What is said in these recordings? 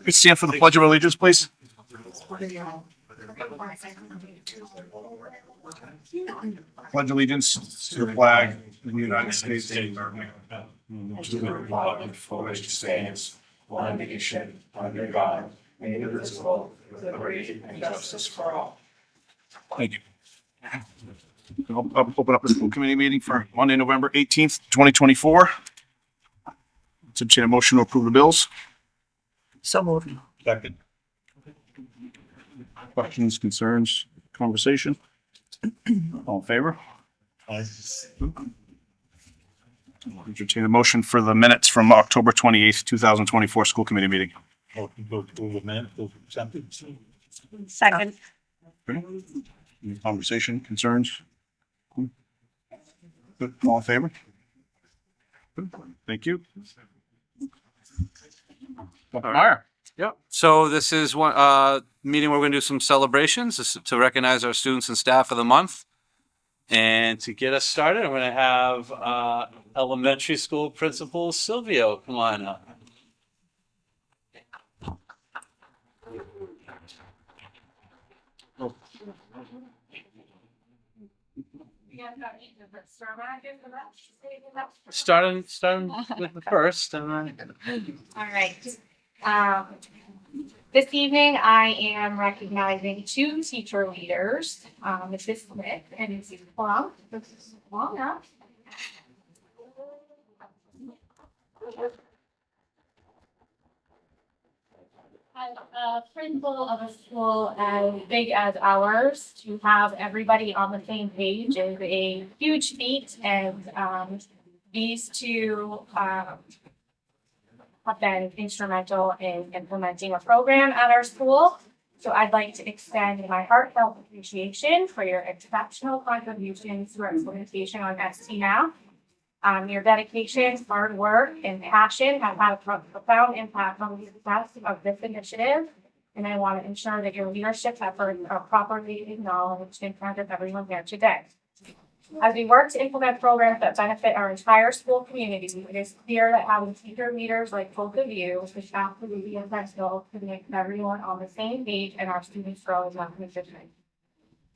Could stand for the Pledge of Allegiance, please. Pledge allegiance to the flag of the United States of America, to the republic for which it stands, one nation, under God, indivisible, with liberty and justice for all. Thank you. I'll open up the school committee meeting for Monday, November 18th, 2024. To entertain a motion to approve the bills. So moved. Second. Questions, concerns, conversation? All in favor? Entertain a motion for the minutes from October 28th, 2024 school committee meeting. Second. Okay. Any conversation, concerns? Good. All in favor? Good. Thank you. Dr. Meyer. Yep. So this is one meeting where we're going to do some celebrations. This is to recognize our students and staff of the month. And to get us started, I'm going to have elementary school principal Silvio come on up. Starting with the first, and then All right. This evening, I am recognizing two teacher leaders, Mrs. Smith and Mrs. Plum. Mrs. Plum, yeah. As a principal of a school as big as ours, to have everybody on the same page is a huge feat, and these two have been instrumental in implementing a program at our school. So I'd like to extend my heartfelt appreciation for your exceptional contributions to our implementation on STMath. Your dedication, hard work, and passion have had a profound impact on the success of this initiative. And I want to ensure that your leadership efforts are properly acknowledged in front of everyone here today. As we work to implement programs that benefit our entire school community, it is clear that having teacher leaders like both of you is absolutely essential to make everyone on the same page and our students grow as one mission.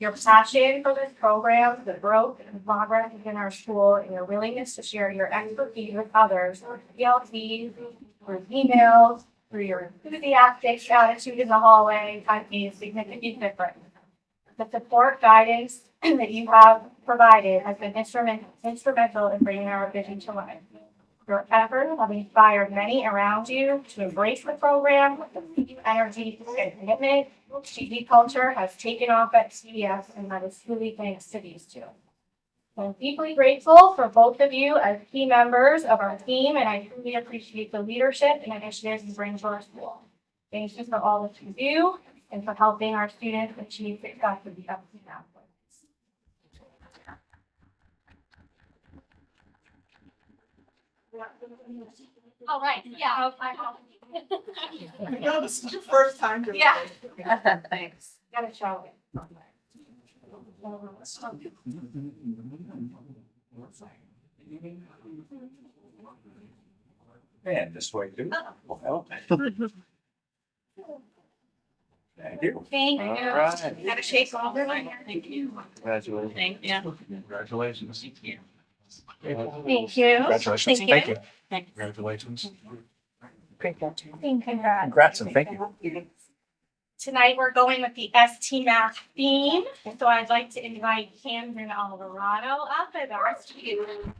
Your passion for this program, the growth and progress within our school, and your willingness to share your expertise with others through PLCs, through emails, through your enthusiastic attitude in the hallway, has made a significant difference. The support guidance that you have provided has been instrumental in bringing our vision to life. Your efforts have inspired many around you to embrace the program with energy and commitment. TV culture has taken off at CES, and that is truly thanks to these two. I'm deeply grateful for both of you as key members of our team, and I truly appreciate the leadership and initiatives you bring to our school. Thank you for all that you do and for helping our students achieve success with the STMath. All right, yeah. No, this is your first time doing Yeah. it. Thanks. Gotta show it. And this way too. Well, thank you. Thank you. All right. Gotta shake all over here. Thank you. Congratulations. Thank you. Congratulations. Thank you. Congratulations. Thank you. Congratulations. Great job. Congrats. Congrats and thank you. Tonight, we're going with the STMath theme. So I'd like to invite Camden Alvarado up as our student.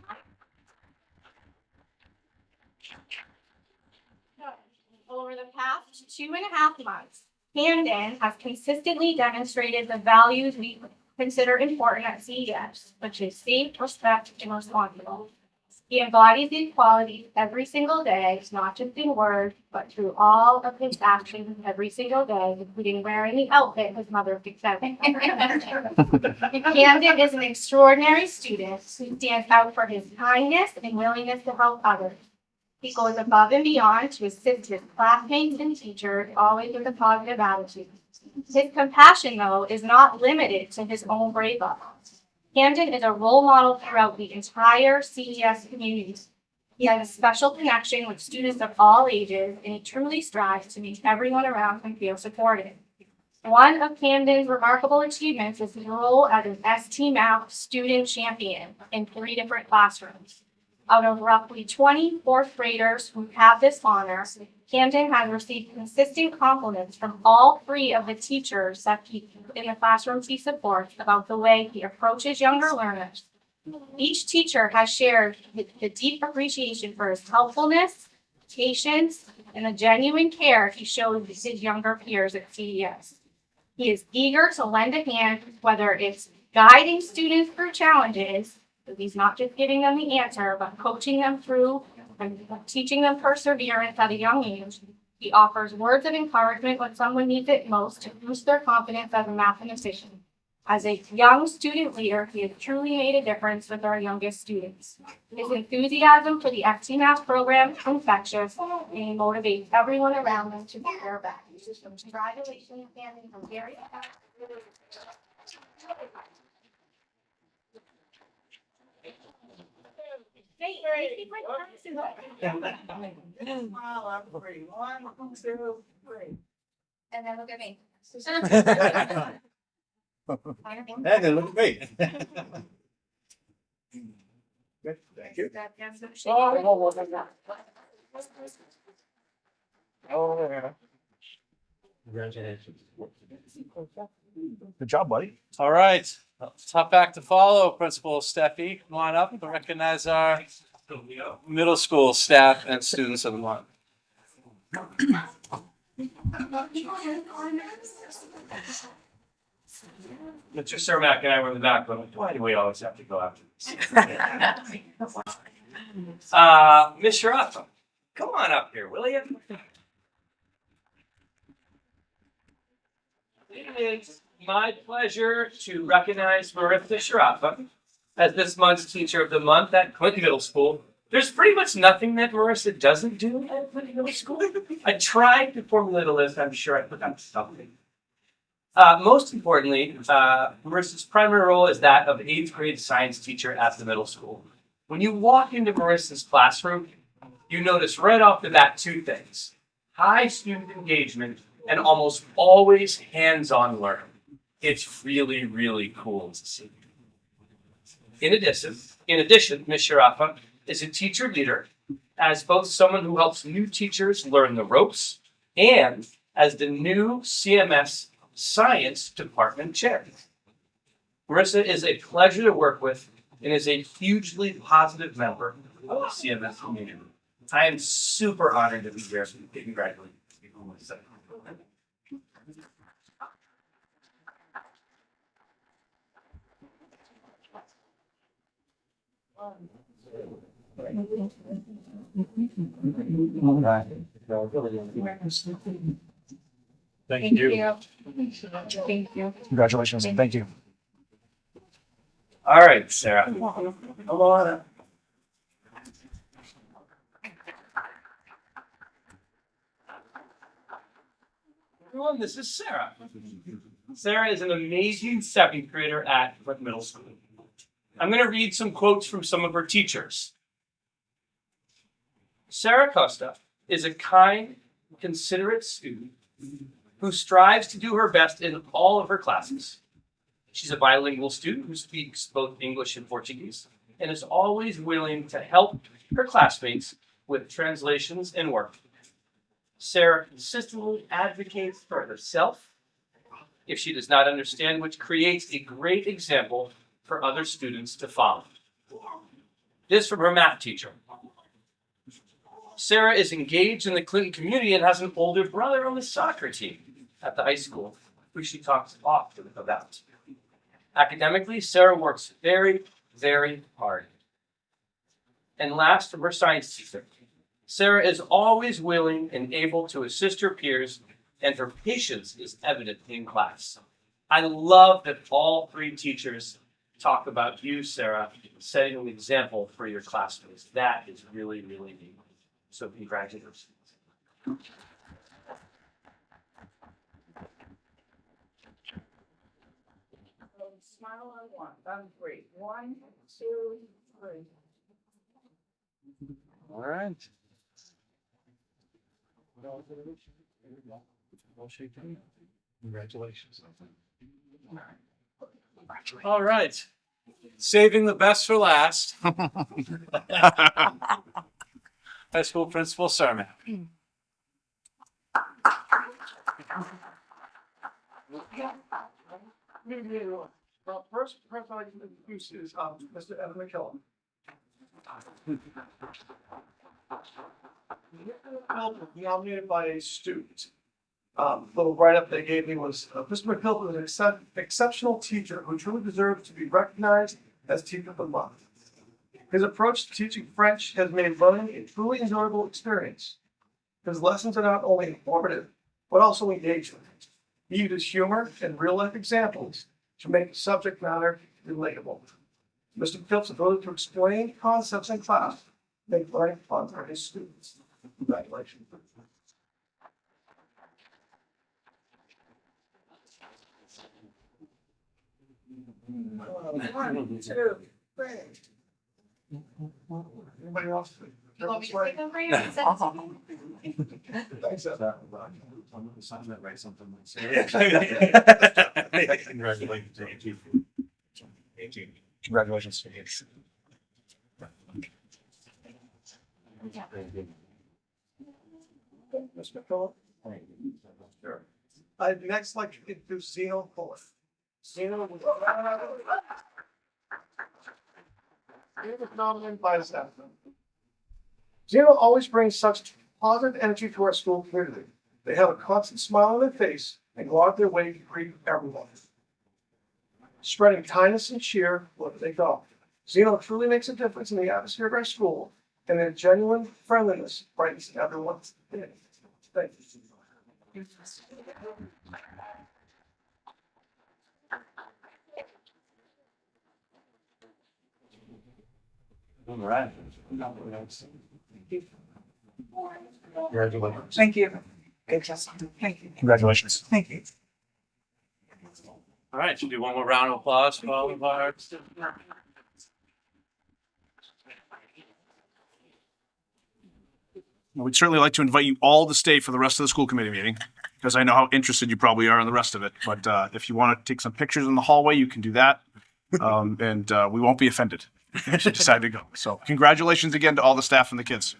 Over the past 2.5 months, Camden has consistently demonstrated the values we consider important at CES, which is safe, respect, and responsible. He embodies these qualities every single day, not just in words, but through all of his actions every single day, including wearing the outfit his mother picked out. Camden is an extraordinary student who stands out for his kindness and willingness to help others. He goes above and beyond to assist his classmates and teachers, always with a positive attitude. His compassion, though, is not limited to his own grade level. Camden is a role model throughout the entire CES community. He has a special connection with students of all ages, and he truly strives to make everyone around him feel supported. One of Camden's remarkable achievements is his role as an ST Math student champion in 3 different classrooms. Out of roughly 20 fourth graders who have this honor, Camden has received consistent compliments from all 3 of the teachers that he in the classrooms he supports about the way he approaches younger learners. Each teacher has shared the deep appreciation for his helpfulness, patience, and the genuine care he shows his younger peers at CES. He is eager to lend a hand, whether it's guiding students through challenges, so he's not just giving them the answer, but coaching them through and teaching them perseverance at a young age. He offers words of encouragement when someone needs it most to boost their confidence as a mathematician. As a young student leader, he has truly made a difference with our youngest students. His enthusiasm for the FT Math program is infectious, and he motivates everyone around him to do their best. Congratulations, Andy. I'm very happy. Hey, keep my glasses on. Smile, everybody. 1, 2, 3. And then look at me. And then look at me. Good, thank you. Oh, yeah. Congratulations. Good job, buddy. All right, tough act to follow. Principal Steffi, come on up to recognize our middle school staff and students of the month. Mr. Cermak and I were in the back, but why do we always have to go after this? Ms. Sharafa, come on up here, will you? It is my pleasure to recognize Marissa Sharafa as this month's Teacher of the Month at Clinton Middle School. There's pretty much nothing that Marissa doesn't do at Clinton Middle School. I tried to formulate a list, I'm sure I forgot something. Most importantly, Marissa's primary role is that of 8th grade science teacher at the middle school. When you walk into Marissa's classroom, you notice right off the bat 2 things: high student engagement and almost always hands-on learning. It's really, really cool to see. In addition, Ms. Sharafa is a teacher leader, as both someone who helps new teachers learn the ropes and as the new CMS Science Department Chair. Marissa is a pleasure to work with and is a hugely positive member of the CMS community. I am super honored to be here. Congratulations. Thank you. Thank you. Congratulations, and thank you. All right, Sarah. Come on up. Everyone, this is Sarah. Sarah is an amazing 7th grader at Clinton Middle School. I'm going to read some quotes from some of her teachers. Sarah Costa is a kind, considerate student who strives to do her best in all of her classes. She's a bilingual student who speaks both English and Portuguese and is always willing to help her classmates with translations and work. Sarah consistently advocates for herself if she does not understand, which creates a great example for other students to follow. This from her math teacher. Sarah is engaged in the Clinton community and has an older brother on the soccer team at the high school, who she talks often about. Academically, Sarah works very, very hard. And last, from her science teacher, Sarah is always willing and able to assist her peers, and her patience is evident in class. I love that all 3 teachers talk about you, Sarah, setting an example for your classmates. That is really, really neat. So congratulations. Smile on 1, 3. 1, 2, 3. All right. Congratulations. All right. Saving the best for last. High school principal Sermon. Well, first person I'd like to introduce is Mr. Evan McKillop. Nominated by a student. Little write-up they gave me was, Mr. McKillop was an exceptional teacher who truly deserves to be recognized as Teacher of the Month. His approach to teaching French has made learning a truly enjoyable experience. His lessons are not only informative, but also engaging. He uses humor and real-life examples to make the subject matter relatable. Mr. McKillop's ability to explain concepts in class make learning fun for his students. Congratulations. One, two, three. Anybody else? You want me to take over your Thanks, Evan. Congratulations. Mr. McKillop? Sure. I'd next like to introduce Zeno Fuller. Zeno was nominated by the staff. Zeno always brings such positive energy to our school community. They have a constant smile on their face and go out their way to greet everyone. Spreading kindness and cheer wherever they go. Zeno truly makes a difference in the atmosphere of our school, and their genuine friendliness brightens everyone's day. Thank you. All right. Congratulations. Thank you. Good job. Thank you. Congratulations. Thank you. All right, should we do one more round of applause for all of our students? We'd certainly like to invite you all to stay for the rest of the school committee meeting, because I know how interested you probably are in the rest of it. But if you want to take some pictures in the hallway, you can do that. And we won't be offended if you decide to go. So congratulations again to all the staff and the kids.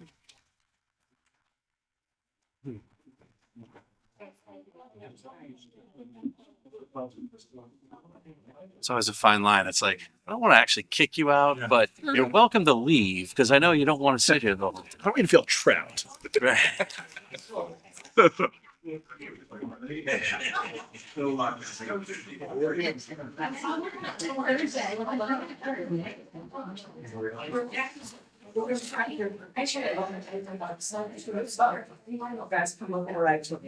It's always a fine line. It's like, I don't want to actually kick you out, but you're welcome to leave because I know you don't want to sit here the whole I don't mean to feel trapped. time. I should have guys come over right to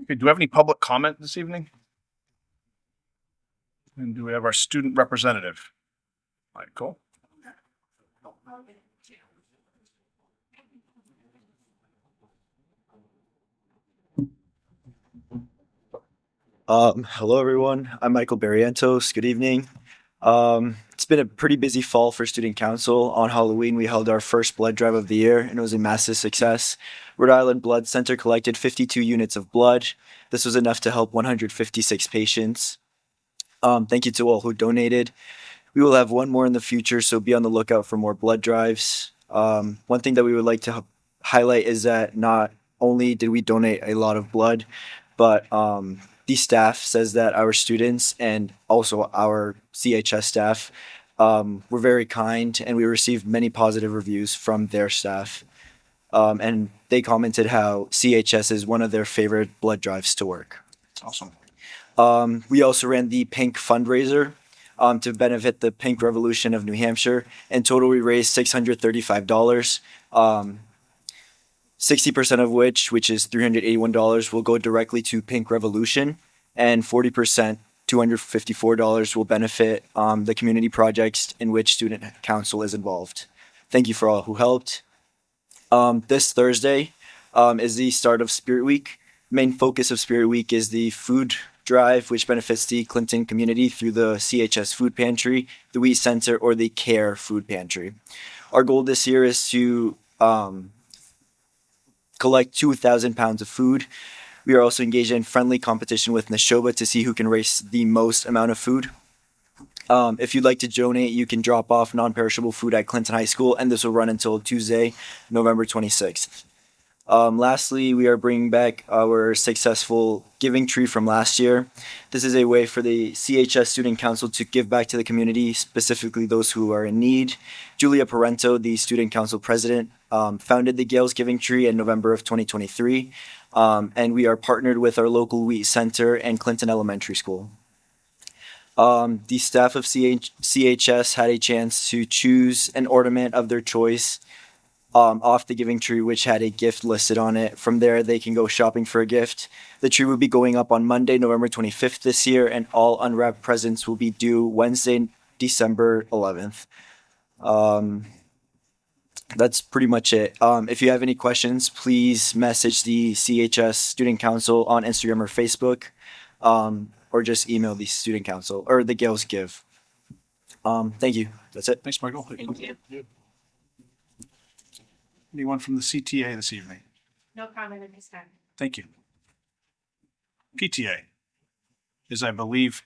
Okay, do we have any public comment this evening? And do we have our student representative? Michael? Hello everyone. I'm Michael Barrientos. Good evening. It's been a pretty busy fall for Student Council. On Halloween, we held our first blood drive of the year, and it was a massive success. Rhode Island Blood Center collected 52 units of blood. This was enough to help 156 patients. Thank you to all who donated. We will have one more in the future, so be on the lookout for more blood drives. One thing that we would like to highlight is that not only did we donate a lot of blood, but the staff says that our students and also our CHS staff were very kind, and we received many positive reviews from their staff. And they commented how CHS is one of their favorite blood drives to work. Awesome. We also ran the Pink fundraiser. to benefit the Pink Revolution of New Hampshire. In total, we raised $635. 60% of which is $381, will go directly to Pink Revolution, and 40%, $254, will benefit the community projects in which Student Council is involved. Thank you for all who helped. This Thursday is the start of Spirit Week. Main focus of Spirit Week is the food drive, which benefits the Clinton community through the CHS Food Pantry, the Wheat Center, or the CARE Food Pantry. Our goal this year is to collect 2,000 pounds of food. We are also engaged in friendly competition with Neshoba to see who can raise the most amount of food. If you'd like to donate, you can drop off non-perishable food at Clinton High School, and this will run until Tuesday, November 26th. Lastly, we are bringing back our successful giving tree from last year. This is a way for the CHS Student Council to give back to the community, specifically those who are in need. Julia Parento, the Student Council President, founded the Gales Giving Tree in November of 2023, and we are partnered with our local Wheat Center and Clinton Elementary School. The staff of CHS had a chance to choose an ornament of their choice off the giving tree, which had a gift listed on it. From there, they can go shopping for a gift. The tree will be going up on Monday, November 25th this year, and all unwrapped presents will be due Wednesday, December 11th. That's pretty much it. If you have any questions, please message the CHS Student Council on Instagram or Facebook, or just email the Student Council or the Gales Give. Thank you. That's it. Thanks, Michael. Thank you. Anyone from the CTA this evening? No comment at this time. Thank you. PTA is, I believe,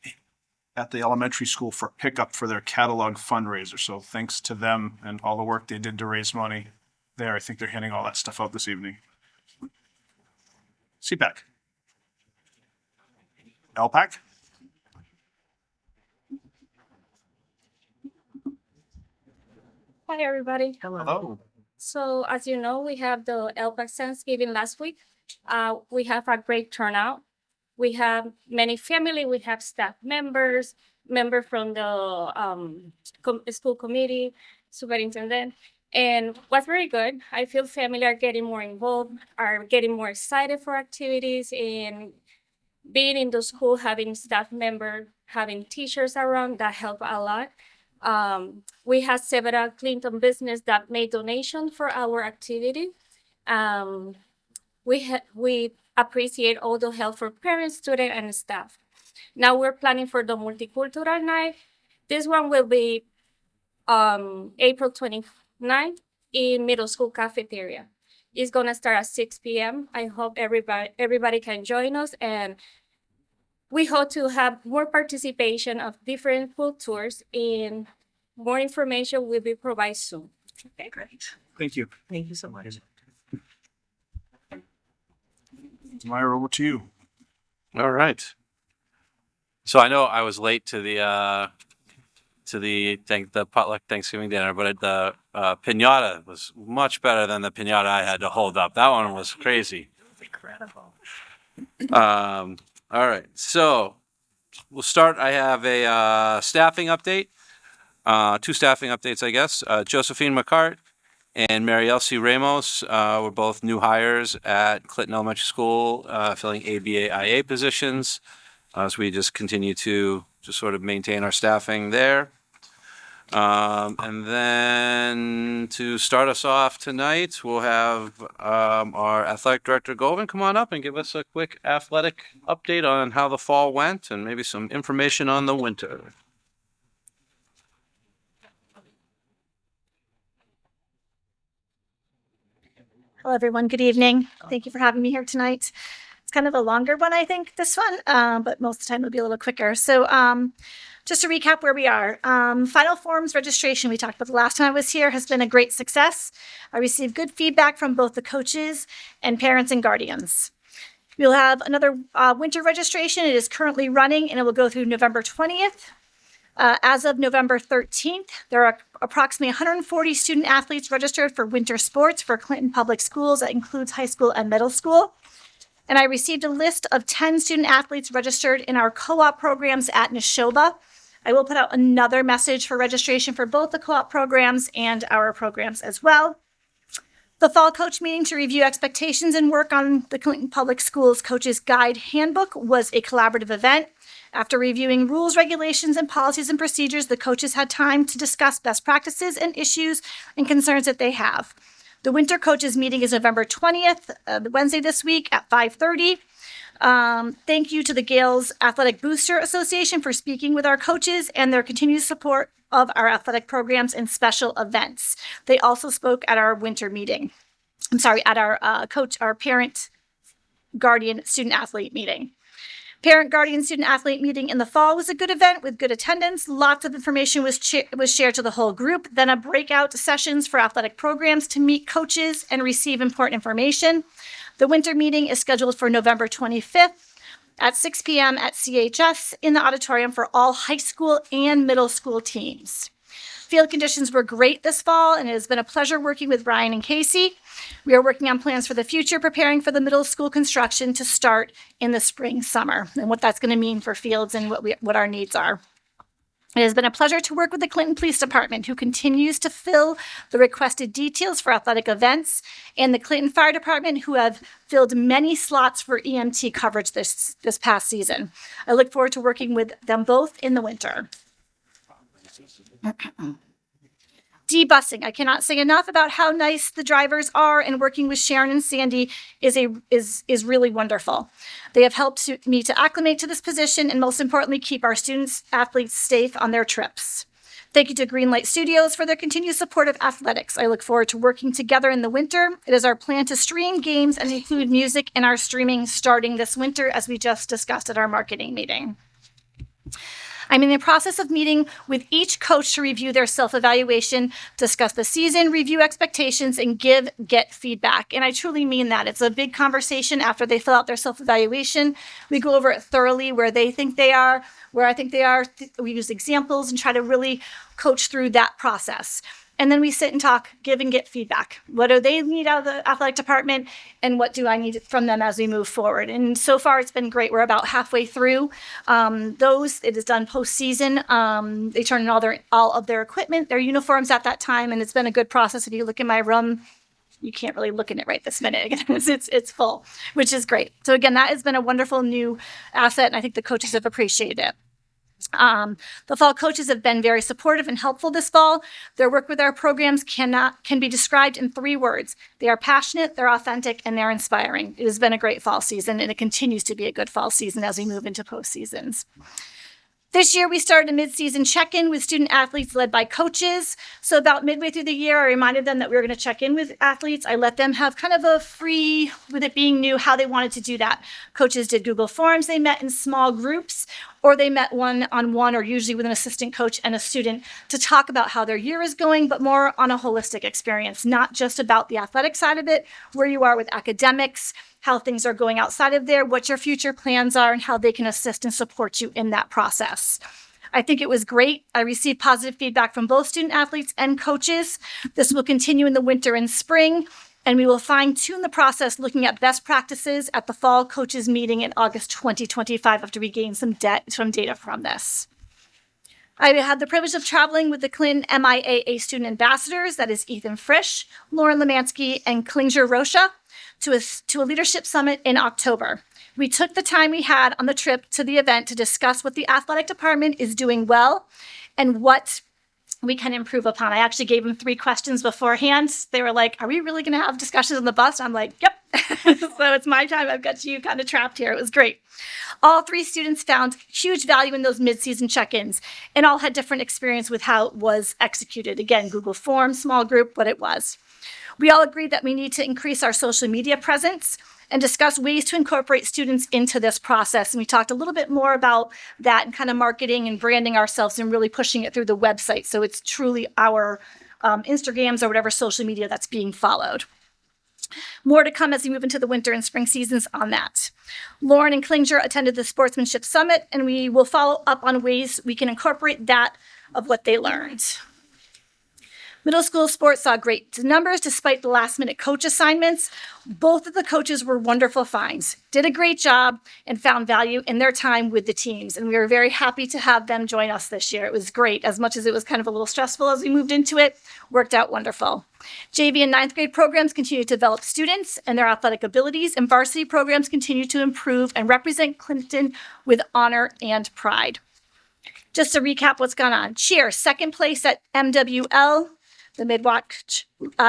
at the elementary school for pickup for their catalog fundraiser. So thanks to them and all the work they did to raise money there. I think they're handing all that stuff out this evening. CPAC. LPAC? Hi, everybody. Hello. So as you know, we have the LPAC Thanksgiving last week. We have a great turnout. We have many family, we have staff members, member from the school committee, superintendent. And what's very good, I feel family are getting more involved, are getting more excited for activities, and being in the school, having staff member, having teachers around, that help a lot. We had several Clinton business that made donation for our activity. We appreciate all the help for parents, students, and staff. Now we're planning for the multicultural night. This one will be April 29th in middle school cafeteria. It's gonna start at 6 p.m. I hope everybody can join us, and we hope to have more participation of different food tours, and more information will be provided soon. Okay, great. Thank you. Thank you so much. Meyer, over to you. All right. So I know I was late to the potluck Thanksgiving dinner, but the piñata was much better than the piñata I had to hold up. That one was crazy. Incredible. All right. So we'll start. I have a staffing update. Two staffing updates, I guess. Josephine McCart and Mary Elsie Ramos were both new hires at Clinton Elementary School, filling ABA/IA positions. So we just continue to just sort of maintain our staffing there. And then to start us off tonight, we'll have our athletic director, Govind, come on up and give us a quick athletic update on how the fall went and maybe some information on the winter. Hello, everyone. Good evening. Thank you for having me here tonight. It's kind of a longer one, I think, this one, but most of the time it'll be a little quicker. So just to recap where we are, final forms registration we talked about the last time I was here has been a great success. I received good feedback from both the coaches and parents and guardians. We'll have another winter registration. It is currently running, and it will go through November 20th. As of November 13th, there are approximately 140 student athletes registered for winter sports for Clinton Public Schools. That includes high school and middle school. And I received a list of 10 student athletes registered in our co-op programs at Neshoba. I will put out another message for registration for both the co-op programs and our programs as well. The fall coach meeting to review expectations and work on the Clinton Public Schools Coaches Guide Handbook was a collaborative event. After reviewing rules, regulations, and policies and procedures, the coaches had time to discuss best practices and issues and concerns that they have. The winter coaches meeting is November 20th, Wednesday this week at 5:30. Thank you to the Gales Athletic Booster Association for speaking with our coaches and their continued support of our athletic programs and special events. They also spoke at our winter meeting. At our parent guardian student athlete meeting. Parent guardian student athlete meeting in the fall was a good event with good attendance. Lots of information was shared to the whole group. Then a breakout sessions for athletic programs to meet coaches and receive important information. The winter meeting is scheduled for November 25th at 6 p.m. at CHS in the auditorium for all high school and middle school teams. Field conditions were great this fall, and it has been a pleasure working with Brian and Casey. We are working on plans for the future, preparing for the middle school construction to start in the spring, summer, and what that's going to mean for fields and what our needs are. It has been a pleasure to work with the Clinton Police Department, who continues to fill the requested details for athletic events, and the Clinton Fire Department, who have filled many slots for EMT coverage this past season. I look forward to working with them both in the winter. D-busing. I cannot say enough about how nice the drivers are, and working with Sharon and Sandy is really wonderful. They have helped me to acclimate to this position and, most importantly, keep our students, athletes safe on their trips. Thank you to Greenlight Studios for their continued support of athletics. I look forward to working together in the winter. It is our plan to stream games and include music in our streaming starting this winter, as we just discussed at our marketing meeting. I'm in the process of meeting with each coach to review their self-evaluation, discuss the season, review expectations, and get feedback. And I truly mean that. It's a big conversation after they fill out their self-evaluation. We go over it thoroughly, where they think they are, where I think they are. We use examples and try to really coach through that process. And then we sit and talk, give and get feedback. What do they need out of the athletic department, and what do I need from them as we move forward? And so far, it's been great. We're about halfway through those. It is done postseason. They turn in all of their equipment, their uniforms at that time, and it's been a good process. If you look in my room, you can't really look in it right this minute. It's full, which is great. So again, that has been a wonderful new asset, and I think the coaches have appreciated it. The fall coaches have been very supportive and helpful this fall. Their work with our programs can be described in 3 words. They are passionate, they're authentic, and they're inspiring. It has been a great fall season, and it continues to be a good fall season as we move into postseasons. This year, we started a mid-season check-in with student athletes led by coaches. So about midway through the year, I reminded them that we were going to check in with athletes. I let them have kind of a free, with it being new, how they wanted to do that. Coaches did Google Forms. They met in small groups, or they met one-on-one, or usually with an assistant coach and a student, to talk about how their year is going, but more on a holistic experience, not just about the athletic side of it, where you are with academics, how things are going outside of there, what your future plans are, and how they can assist and support you in that process. I think it was great. I received positive feedback from both student athletes and coaches. This will continue in the winter and spring, and we will fine-tune the process looking at best practices at the fall coaches meeting in August 2025 after we gain some data from this. I had the privilege of traveling with the Clinton MIAA student ambassadors, that is Ethan Frisch, Lauren Lemansky, and Klinger Rocha, to a leadership summit in October. We took the time we had on the trip to the event to discuss what the athletic department is doing well and what we can improve upon. I actually gave them 3 questions beforehand. They were like, "Are we really going to have discussions on the bus?" I'm like, "Yep." So it's my time. I've got you kind of trapped here. It was great. All 3 students found huge value in those mid-season check-ins, and all had different experience with how it was executed. Again, Google Forms, small group, what it was. We all agreed that we need to increase our social media presence and discuss ways to incorporate students into this process. And we talked a little bit more about that and kind of marketing and branding ourselves and really pushing it through the website. So it's truly our Instagrams or whatever social media that's being followed. More to come as we move into the winter and spring seasons on that. Lauren and Klinger attended the Sportsmanship Summit, and we will follow up on ways we can incorporate that of what they learned. Middle school sports saw great numbers despite the last minute coach assignments. Both of the coaches were wonderful finds, did a great job, and found value in their time with the teams. And we were very happy to have them join us this year. It was great. As much as it was kind of a little stressful as we moved into it, worked out wonderful. JV and ninth grade programs continue to develop students and their athletic abilities, and varsity programs continue to improve and represent Clinton with honor and pride. Just to recap what's gone on. Cheer, second place at MWL, the Midwalk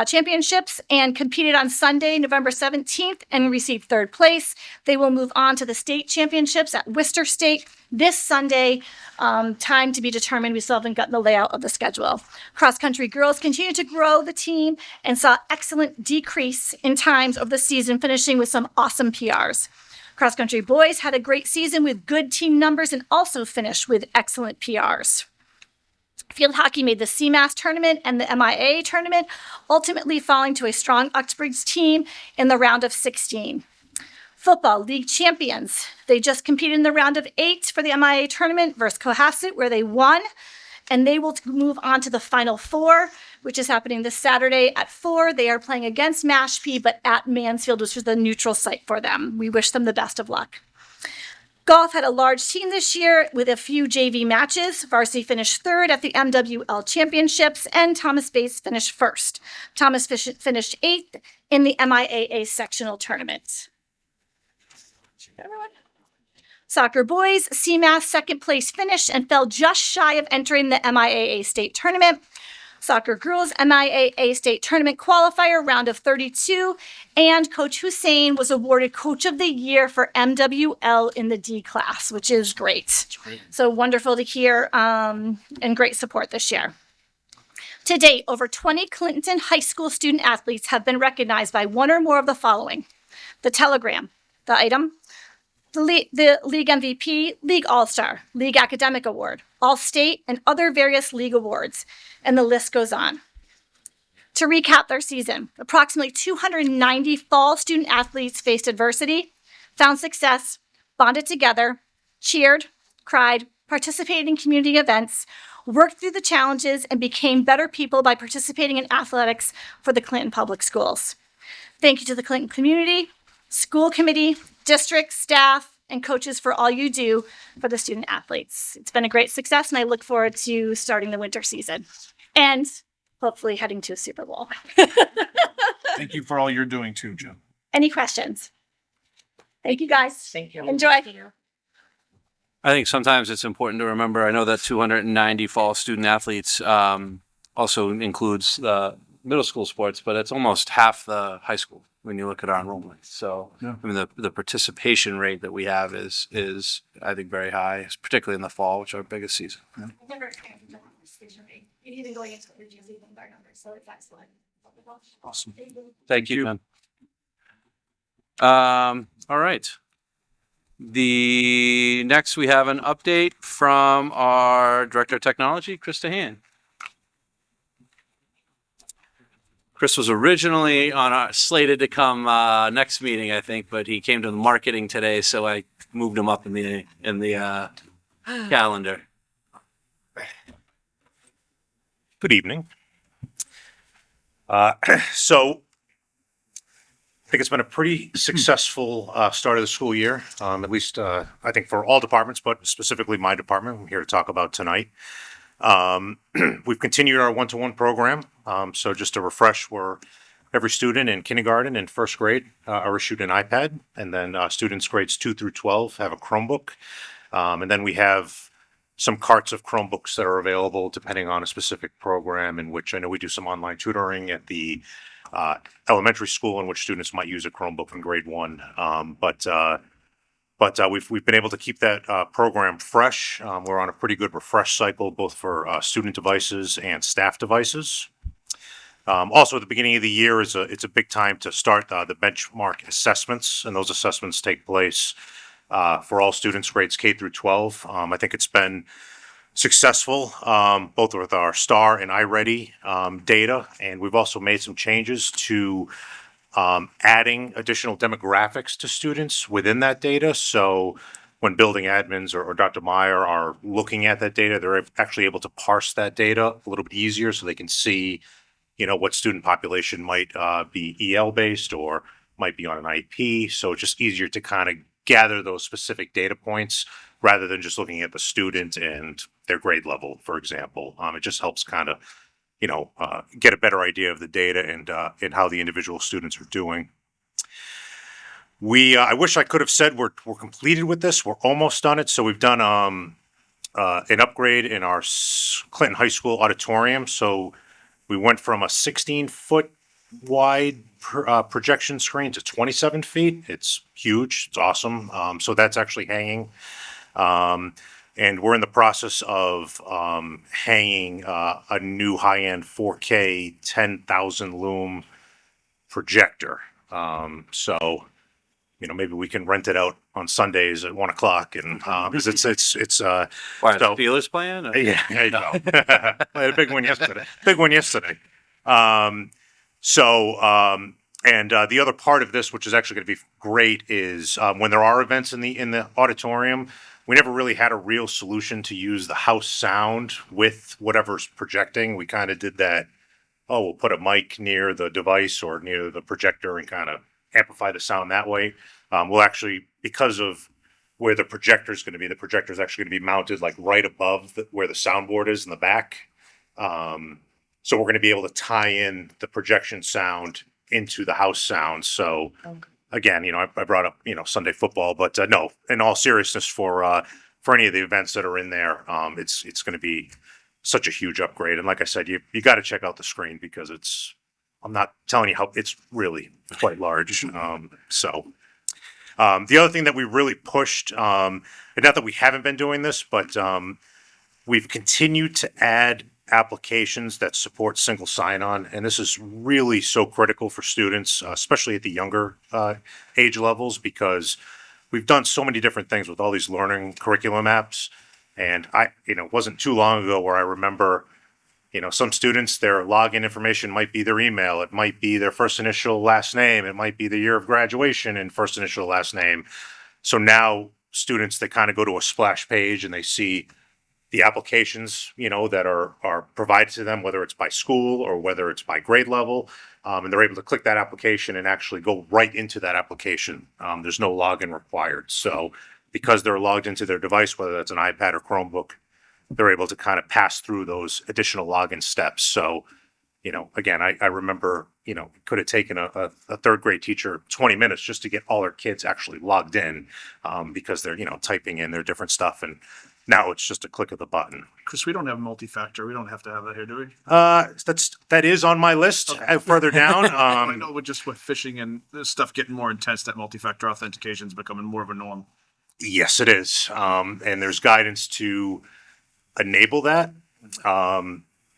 Championships, and competed on Sunday, November 17th, and received third place. They will move on to the state championships at Worcester State this Sunday. Time to be determined. We still haven't gotten the layout of the schedule. Cross country girls continue to grow the team and saw excellent decrease in times of the season, finishing with some awesome PRs. Cross country boys had a great season with good team numbers and also finished with excellent PRs. Field hockey made the CMAS tournament and the MIA tournament, ultimately falling to a strong Uxbridge team in the round of 16. Football league champions. They just competed in the round of 8 for the MIA tournament versus Cohasset, where they won, and they will move on to the Final Four, which is happening this Saturday at 4. They are playing against Mashpee, but at Mansfield, which is the neutral site for them. We wish them the best of luck. Golf had a large team this year with a few JV matches. Varsity finished third at the MWL Championships, and Thomas Bates finished first. Thomas finished 8th in the MIAA sectional tournament. Everyone. Soccer boys, CMAS second place finish and fell just shy of entering the MIAA state tournament. Soccer girls MIAA state tournament qualifier round of 32, and Coach Hussein was awarded Coach of the Year for MWL in the D class, which is great. So wonderful to hear, and great support this year. To date, over 20 Clinton High School student athletes have been recognized by one or more of the following: the Telegram, the item, the League MVP, League All-Star, League Academic Award, All-State, and other various league awards, and the list goes on. To recap their season, approximately 290 fall student athletes faced adversity, found success, bonded together, cheered, cried, participated in community events, worked through the challenges, and became better people by participating in athletics for the Clinton Public Schools. Thank you to the Clinton community, school committee, district, staff, and coaches for all you do for the student athletes. It's been a great success, and I look forward to starting the winter season and hopefully heading to a Super Bowl. Thank you for all you're doing too, Jim. Any questions? Thank you, guys. Thank you. Enjoy. I think sometimes it's important to remember, I know that 290 fall student athletes also includes the middle school sports, but it's almost half the high school when you look at our enrollment. So, Yeah. I mean, the participation rate that we have is I think very high, particularly in the fall, which is our biggest season. Never experienced that participation rate. And even going into the using our numbers, so it's excellent. Awesome. Thank you, Ben. All right. The next we have an update from our Director of Technology, Krista Han. Chris was originally slated to come next meeting, I think, but he came to the marketing today, so I moved him up in the calendar. Good evening. So I think it's been a pretty successful start of the school year, at least I think for all departments, but specifically my department I'm here to talk about tonight. We've continued our one-to-one program. So just to refresh, every student in kindergarten and first grade are issued an iPad, and then students grades 2 through 12 have a Chromebook. And then we have some carts of Chromebooks that are available depending on a specific program, in which I know we do some online tutoring at the elementary school in which students might use a Chromebook in grade 1. But we've been able to keep that program fresh. We're on a pretty good refresh cycle, both for student devices and staff devices. Also, at the beginning of the year it's a big time to start the benchmark assessments, and those assessments take place for all students grades K through 12. I think it's been successful, both with our STAR and iReady data, and we've also made some changes to adding additional demographics to students within that data. So when building admins or Dr. Meyer are looking at that data, they're actually able to parse that data a little bit easier so they can see what student population might be EL based or might be on an IP. So it's just easier to kind of gather those specific data points rather than just looking at the student and their grade level, for example. It just helps kind of, get a better idea of the data and how the individual students are doing. I wish I could have said we're completed with this. We're almost done it. So we've done an upgrade in our Clinton High School auditorium. So we went from a 16-foot wide projection screen to 27 feet. It's huge. It's awesome. So that's actually hanging. And we're in the process of hanging a new high-end 4K 10,000 lumen projector. So maybe we can rent it out on Sundays at 1 o'clock, and because it's Why, so- Steelers playing? Or? yeah, I know. I had a big one yesterday. And the other part of this, which is actually going to be great, is when there are events in the auditorium, we never really had a real solution to use the house sound with whatever's projecting. We kind of did that. Oh, we'll put a mic near the device or near the projector and kind of amplify the sound that way. We'll actually, because of where the projector is going to be, the projector is actually going to be mounted like right above where the soundboard is in the back. So we're going to be able to tie in the projection sound into the house sound. So again, I brought up, Sunday football, but no, in all seriousness, for any of the events that are in there, it's going to be such a huge upgrade. And like I said, you got to check out the screen because I'm not telling you how it's really quite large. The other thing that we really pushed, and not that we haven't been doing this, but we've continued to add applications that support single sign-on, and this is really so critical for students, especially at the younger age levels, because we've done so many different things with all these learning curriculum apps. And it wasn't too long ago where I remember, some students, their login information might be their email, it might be their first initial last name, it might be the year of graduation and first initial last name. So now students, they kind of go to a splash page and they see the applications, that are provided to them, whether it's by school or whether it's by grade level, and they're able to click that application and actually go right into that application. There's no login required. So because they're logged into their device, whether that's an iPad or Chromebook, they're able to kind of pass through those additional login steps. So, again, I remember, it could have taken a third grade teacher 20 minutes just to get all their kids actually logged in, because they're, typing in their different stuff. And now it's just a click of the button. Chris, we don't have multi-factor. We don't have to have that here, do we? That is on my list further down. I know with phishing and this stuff getting more intense, that multi-factor authentication is becoming more of a norm. Yes, it is. And there's guidance to enable that.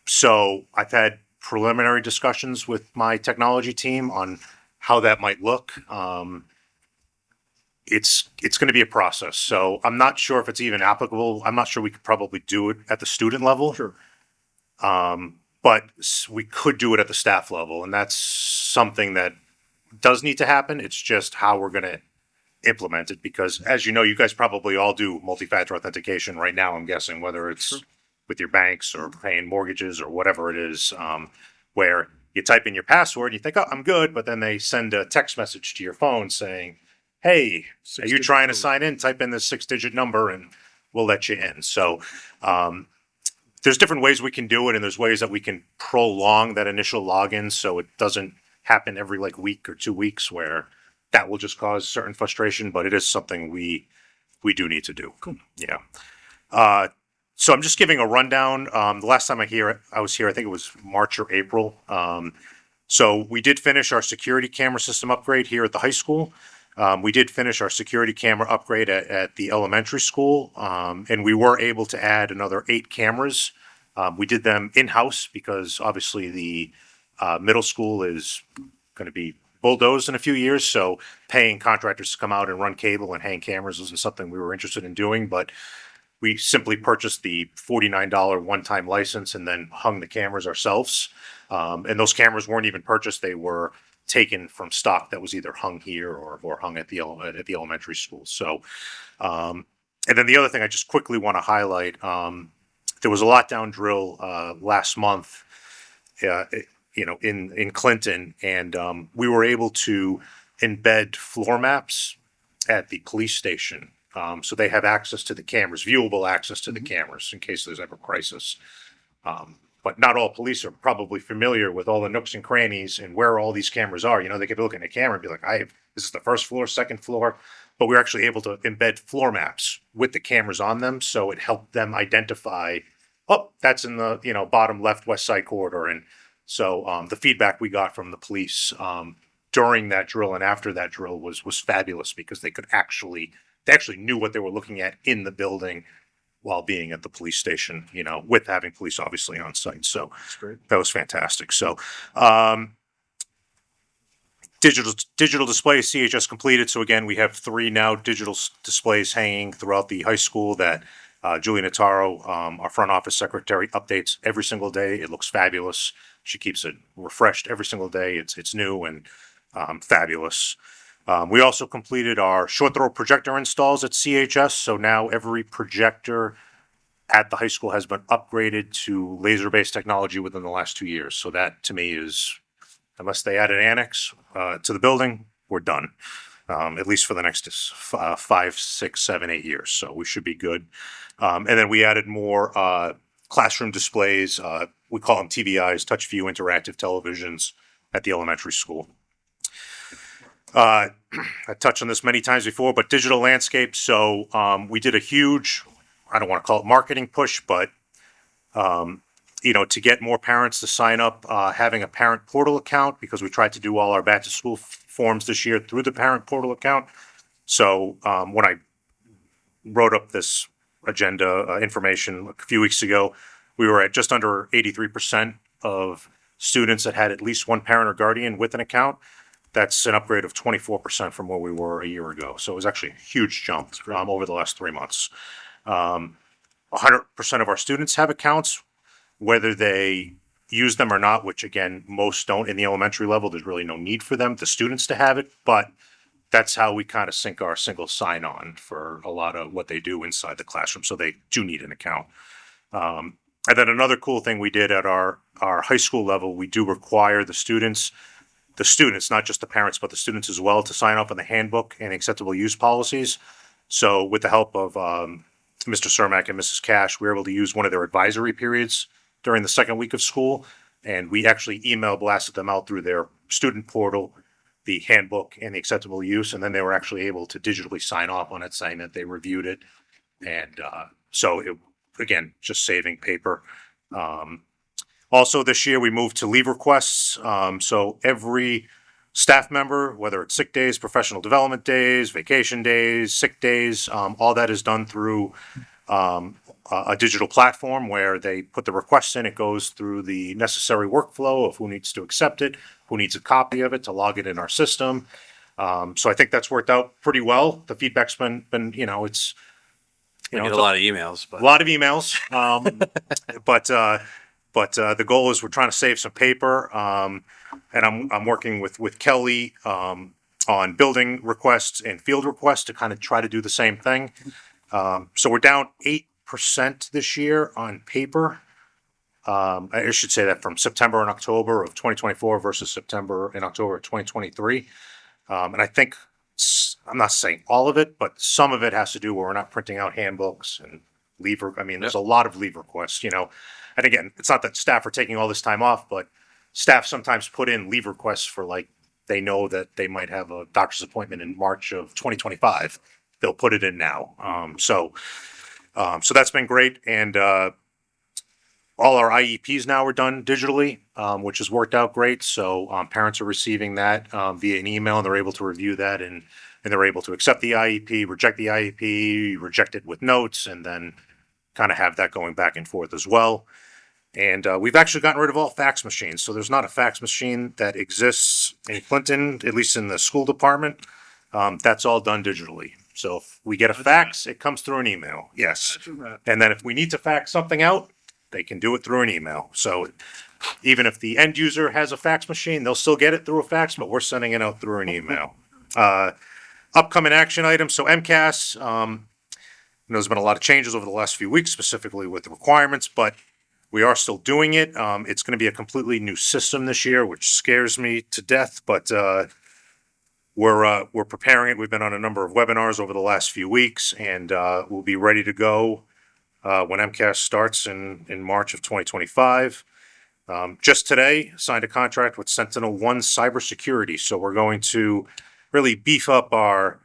So I've had preliminary discussions with my technology team on how that might look. It's going to be a process. So I'm not sure if it's even applicable. I'm not sure we could probably do it at the student level. Sure. But we could do it at the staff level. And that's something that does need to happen. It's just how we're going to implement it, because as you know, you guys probably all do multi-factor authentication right now, I'm guessing, whether it's with your banks or paying mortgages or whatever it is, where you type in your password, you think, oh, I'm good, but then they send a text message to your phone saying, hey, are you trying to sign in? Type in this 6-digit number and we'll let you in. So there's different ways we can do it, and there's ways that we can prolong that initial login so it doesn't happen every week or 2 weeks, where that will just cause certain frustration, but it is something we do need to do. Cool. Yeah. So I'm just giving a rundown. The last time I was here, I think it was March or April. So we did finish our security camera system upgrade here at the high school. We did finish our security camera upgrade at the elementary school, and we were able to add another 8 cameras. We did them in-house because obviously the middle school is going to be bulldozed in a few years, so paying contractors to come out and run cable and hang cameras wasn't something we were interested in doing, but we simply purchased the $49 one-time license and then hung the cameras ourselves. And those cameras weren't even purchased. They were taken from stock that was either hung here or hung at the elementary school. So, and then the other thing I just quickly want to highlight, there was a lockdown drill last month. in Clinton, and we were able to embed floor maps at the police station. So they have access to the cameras, viewable access to the cameras in case there's ever crisis. But not all police are probably familiar with all the nooks and crannies and where all these cameras are. They could look at a camera and be like, this is the first floor, second floor. But we're actually able to embed floor maps with the cameras on them. So it helped them identify, oh, that's in the, bottom left west side corridor. And so the feedback we got from the police during that drill and after that drill was fabulous, because they actually knew what they were looking at in the building while being at the police station, with having police obviously on site. So that was fantastic. So digital display CHS completed. So again, we have 3 now digital displays hanging throughout the high school that Julie Notaro, our front office secretary, updates every single day. It looks fabulous. She keeps it refreshed every single day. It's new and fabulous. We also completed our short throw projector installs at CHS. So now every projector at the high school has been upgraded to laser-based technology within the last 2 years. So that to me is, unless they add an annex to the building, we're done. At least for the next 5, 6, 7, 8 years. So we should be good. And then we added more classroom displays. We call them TVIs, touch view interactive televisions, at the elementary school. I touched on this many times before, but digital landscape. So we did a huge, I don't want to call it marketing push, but to get more parents to sign up, having a parent portal account, because we tried to do all our back to school forms this year through the parent portal account. So when I wrote up this agenda information a few weeks ago, we were at just under 83% of students that had at least one parent or guardian with an account. That's an upgrade of 24% from where we were a year ago. So it was actually a huge jump over the last 3 months. 100% of our students have accounts, whether they use them or not, which again, most don't in the elementary level. There's really no need for them, the students, to have it, but that's how we kind of sync our single sign-on for a lot of what they do inside the classroom. So they do need an account. And then another cool thing we did at our high school level, we do require the students, not just the parents, but the students as well, to sign up on the handbook and acceptable use policies. So with the help of Mr. Cermak and Mrs. Cash, we were able to use one of their advisory periods during the second week of school. And we actually email blasted them out through their student portal, the handbook and the acceptable use. And then they were actually able to digitally sign off on it, saying that they reviewed it. And so it, again, just saving paper. Also this year we moved to leave requests. So every staff member, whether it's sick days, professional development days, vacation days, sick days, all that is done through a digital platform where they put the request in. It goes through the necessary workflow of who needs to accept it, who needs a copy of it to log it in our system. So I think that's worked out pretty well. The feedback's been it's We get a lot of emails, but a lot of emails. But the goal is we're trying to save some paper. And I'm working with Kelly on building requests and field requests to kind of try to do the same thing. So we're down 8% this year on paper. I should say that from September and October of 2024 versus September and October of 2023. And I think, I'm not saying all of it, but some of it has to do where we're not printing out handbooks and leave. There's a lot of leave requests, And again, it's not that staff are taking all this time off, but staff sometimes put in leave requests for, like, they know that they might have a doctor's appointment in March of 2025. They'll put it in now. So that's been great. And all our IEPs now are done digitally, which has worked out great. So parents are receiving that via an email, and they're able to review that, and they're able to accept the IEP, reject the IEP, reject it with notes, and then kind of have that going back and forth as well. And we've actually gotten rid of all fax machines. So there's not a fax machine that exists in Clinton, at least in the school department. That's all done digitally. So if we get a fax, it comes through an email. Yes. And then if we need to fax something out, they can do it through an email. So even if the end user has a fax machine, they'll still get it through a fax, but we're sending it out through an email. Upcoming action items. So MCAS, there's been a lot of changes over the last few weeks, specifically with the requirements, but We are still doing it. It's going to be a completely new system this year, which scares me to death, but we're preparing it. We've been on a number of webinars over the last few weeks, and we'll be ready to go when MCAS starts in March of 2025. Just today, signed a contract with SentinelOne Cybersecurity, so we're going to really beef up our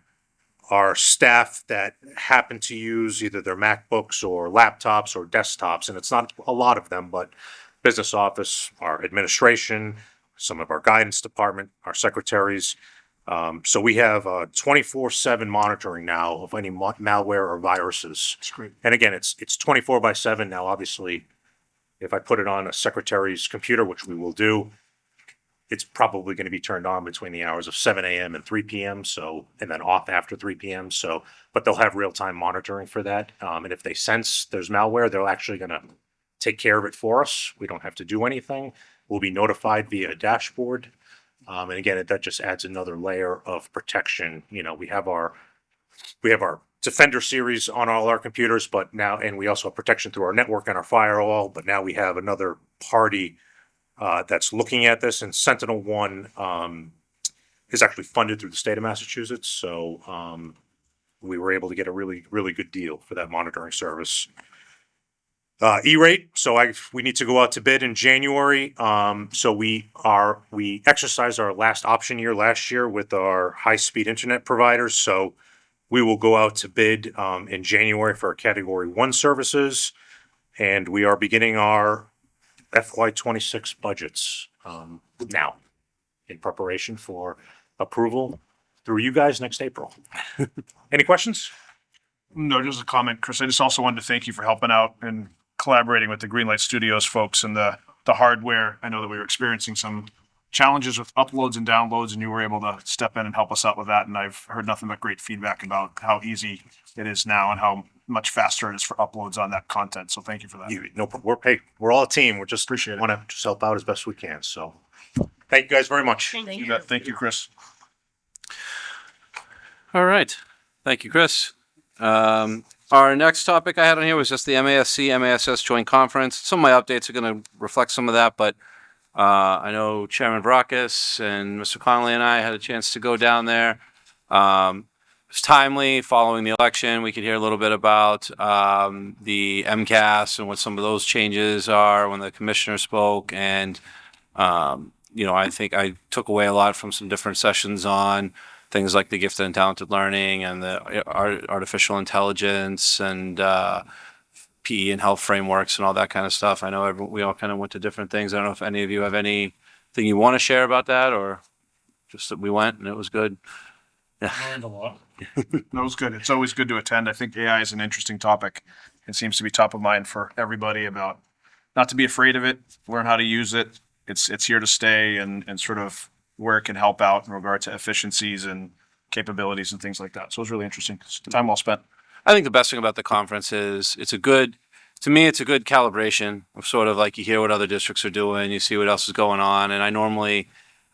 staff that happen to use either their MacBooks or laptops or desktops, and it's not a lot of them, but business office, our administration, some of our guidance department, our secretaries. So we have 24/7 monitoring now of any malware or viruses. That's great. And again, it's 24/7 now. Obviously, if I put it on a secretary's computer, which we will do, it's probably going to be turned on between the hours of 7 a.m. and 3 p.m. So, and then off after 3 p.m. So, but they'll have real-time monitoring for that. And if they sense there's malware, they're actually going to take care of it for us. We don't have to do anything. We'll be notified via a dashboard. And again, that just adds another layer of protection. You know, we have our Defender series on all our computers, but now, and we also have protection through our network and our firewall, but now we have another party that's looking at this, and SentinelOne is actually funded through the state of Massachusetts. So we were able to get a really, really good deal for that monitoring service. E-rate. So we need to go out to bid in January. So we exercised our last option year last year with our high-speed internet providers. So we will go out to bid in January for our Category 1 services, and we are beginning our FY26 budgets now in preparation for approval through you guys next April. Any questions? No, just a comment, Chris. I just also wanted to thank you for helping out and collaborating with the Greenlight Studios folks and the hardware. I know that we were experiencing some challenges with uploads and downloads, and you were able to step in and help us out with that. And I've heard nothing but great feedback about how easy it is now and how much faster it is for uploads on that content. So thank you for that. We're all a team. We're just Appreciate it. want to just help out as best we can. So thank you guys very much. Thank You bet. Thank you, Chris. All right. Thank you, Chris. Our next topic I had on here was just the MASC-MASS Joint Conference. Some of my updates are going to reflect some of that, but I know Chairman Varakis and Mr. Connolly and I had a chance to go down there. It was timely following the election. We could hear a little bit about the MCAS and what some of those changes are when the commissioner spoke. And, I think I took away a lot from some different sessions on things like the gifted and talented learning and the artificial intelligence and PE and health frameworks and all that kind of stuff. I know we all kind of went to different things. I don't know if any of you have anything you want to share about that, or just that we went and it was good. Learned a lot. That was good. It's always good to attend. I think AI is an interesting topic. It seems to be top of mind for everybody about not to be afraid of it, learn how to use it. It's here to stay and sort of where it can help out in regard to efficiencies and capabilities and things like that. So it was really interesting. Time well spent. I think the best thing about the conference is it's a good calibration of sort of like you hear what other districts are doing, you see what else is going on. And I normally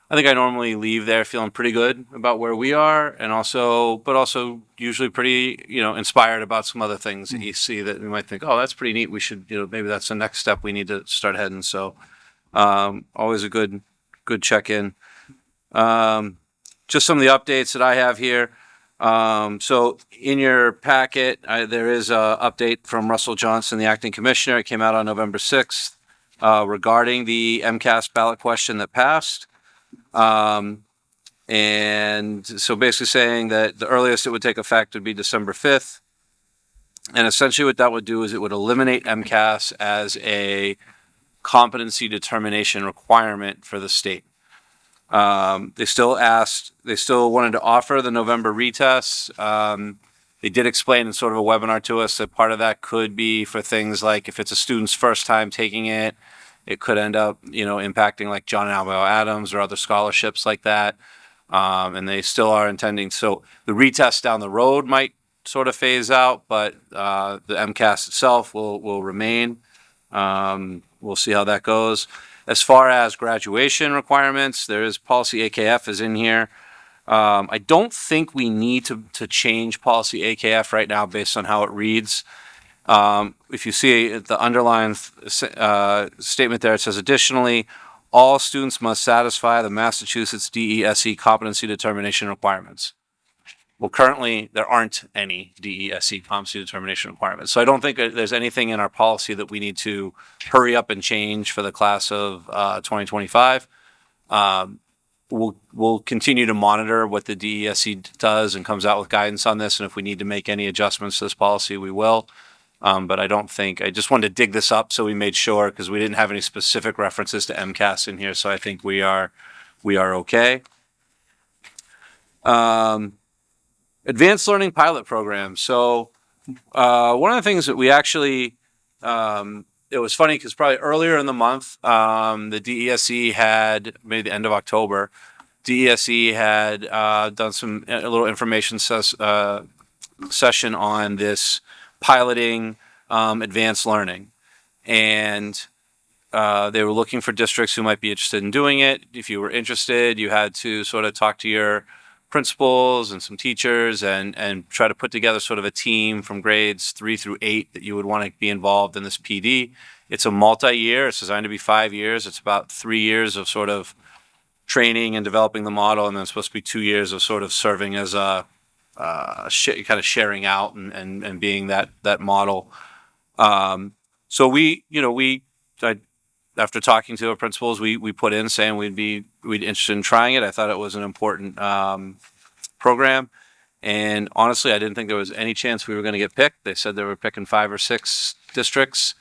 leave there feeling pretty good about where we are, and also usually pretty, inspired about some other things that you see that we might think, oh, that's pretty neat. We should, maybe that's the next step we need to start heading. So, always a good check-in. Just some of the updates that I have here. So in your packet, there is a update from Russell Johnson, the acting commissioner. It came out on November 6th, regarding the MCAS ballot question that passed. And so basically saying that the earliest it would take effect would be December 5th. And essentially what that would do is it would eliminate MCAS as a competency determination requirement for the state. They still wanted to offer the November retests. They did explain in sort of a webinar to us that part of that could be for things like if it's a student's first time taking it, it could end up, impacting like John and Alvaro Adams or other scholarships like that. And they still are intending. So the retest down the road might sort of phase out, but the MCAS itself will remain. We'll see how that goes. As far as graduation requirements, there is policy AKF is in here. I don't think we need to change policy AKF right now based on how it reads. If you see the underlined statement there, it says additionally, all students must satisfy the Massachusetts DESE competency determination requirements. Well, currently there aren't any DESE competency determination requirements. So I don't think there's anything in our policy that we need to hurry up and change for the class of 2025. We'll continue to monitor what the DESE does and comes out with guidance on this. And if we need to make any adjustments to this policy, we will. But I just wanted to dig this up so we made sure, because we didn't have any specific references to MCAS in here. So I think we are okay. Advanced learning pilot program. So one of the things that we actually, it was funny because probably earlier in the month, the DESE had, maybe the end of October, DESE had done a little information session on this piloting advanced learning. And they were looking for districts who might be interested in doing it. If you were interested, you had to sort of talk to your principals and some teachers and try to put together sort of a team from grades 3 through 8 that you would want to be involved in this PD. It's a multi-year. It's designed to be 5 years. It's about 3 years of sort of training and developing the model, and then it's supposed to be 2 years of sort of serving as a kind of sharing out and being that model. So after talking to our principals, we put in saying we'd be interested in trying it. I thought it was an important program, and honestly, I didn't think there was any chance we were going to get picked. They said they were picking 5 or 6 districts,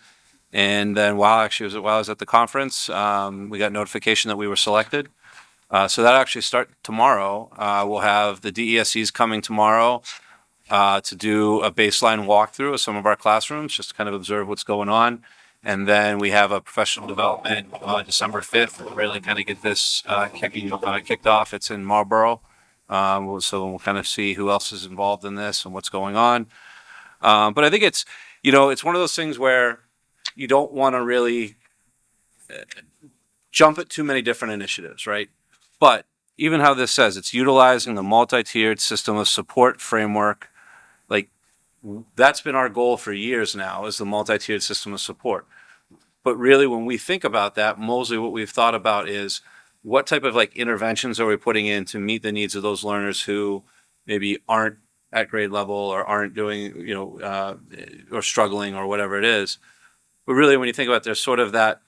and then while I was at the conference, we got notification that we were selected. So that actually start tomorrow. We'll have the DESEs coming tomorrow to do a baseline walkthrough of some of our classrooms, just to kind of observe what's going on. And then we have a professional development on December 5th to really kind of get this kicked off. It's in Marlborough. So we'll kind of see who else is involved in this and what's going on. But I think it's one of those things where you don't want to really jump at too many different initiatives, right? But even how this says, it's utilizing the multi-tiered system of support framework. Like, that's been our goal for years now, is the multi-tiered system of support. But really, when we think about that, mostly what we've thought about is what type of interventions are we putting in to meet the needs of those learners who maybe aren't at grade level or aren't doing, or struggling or whatever it is. But really, when you think about it, there's sort of that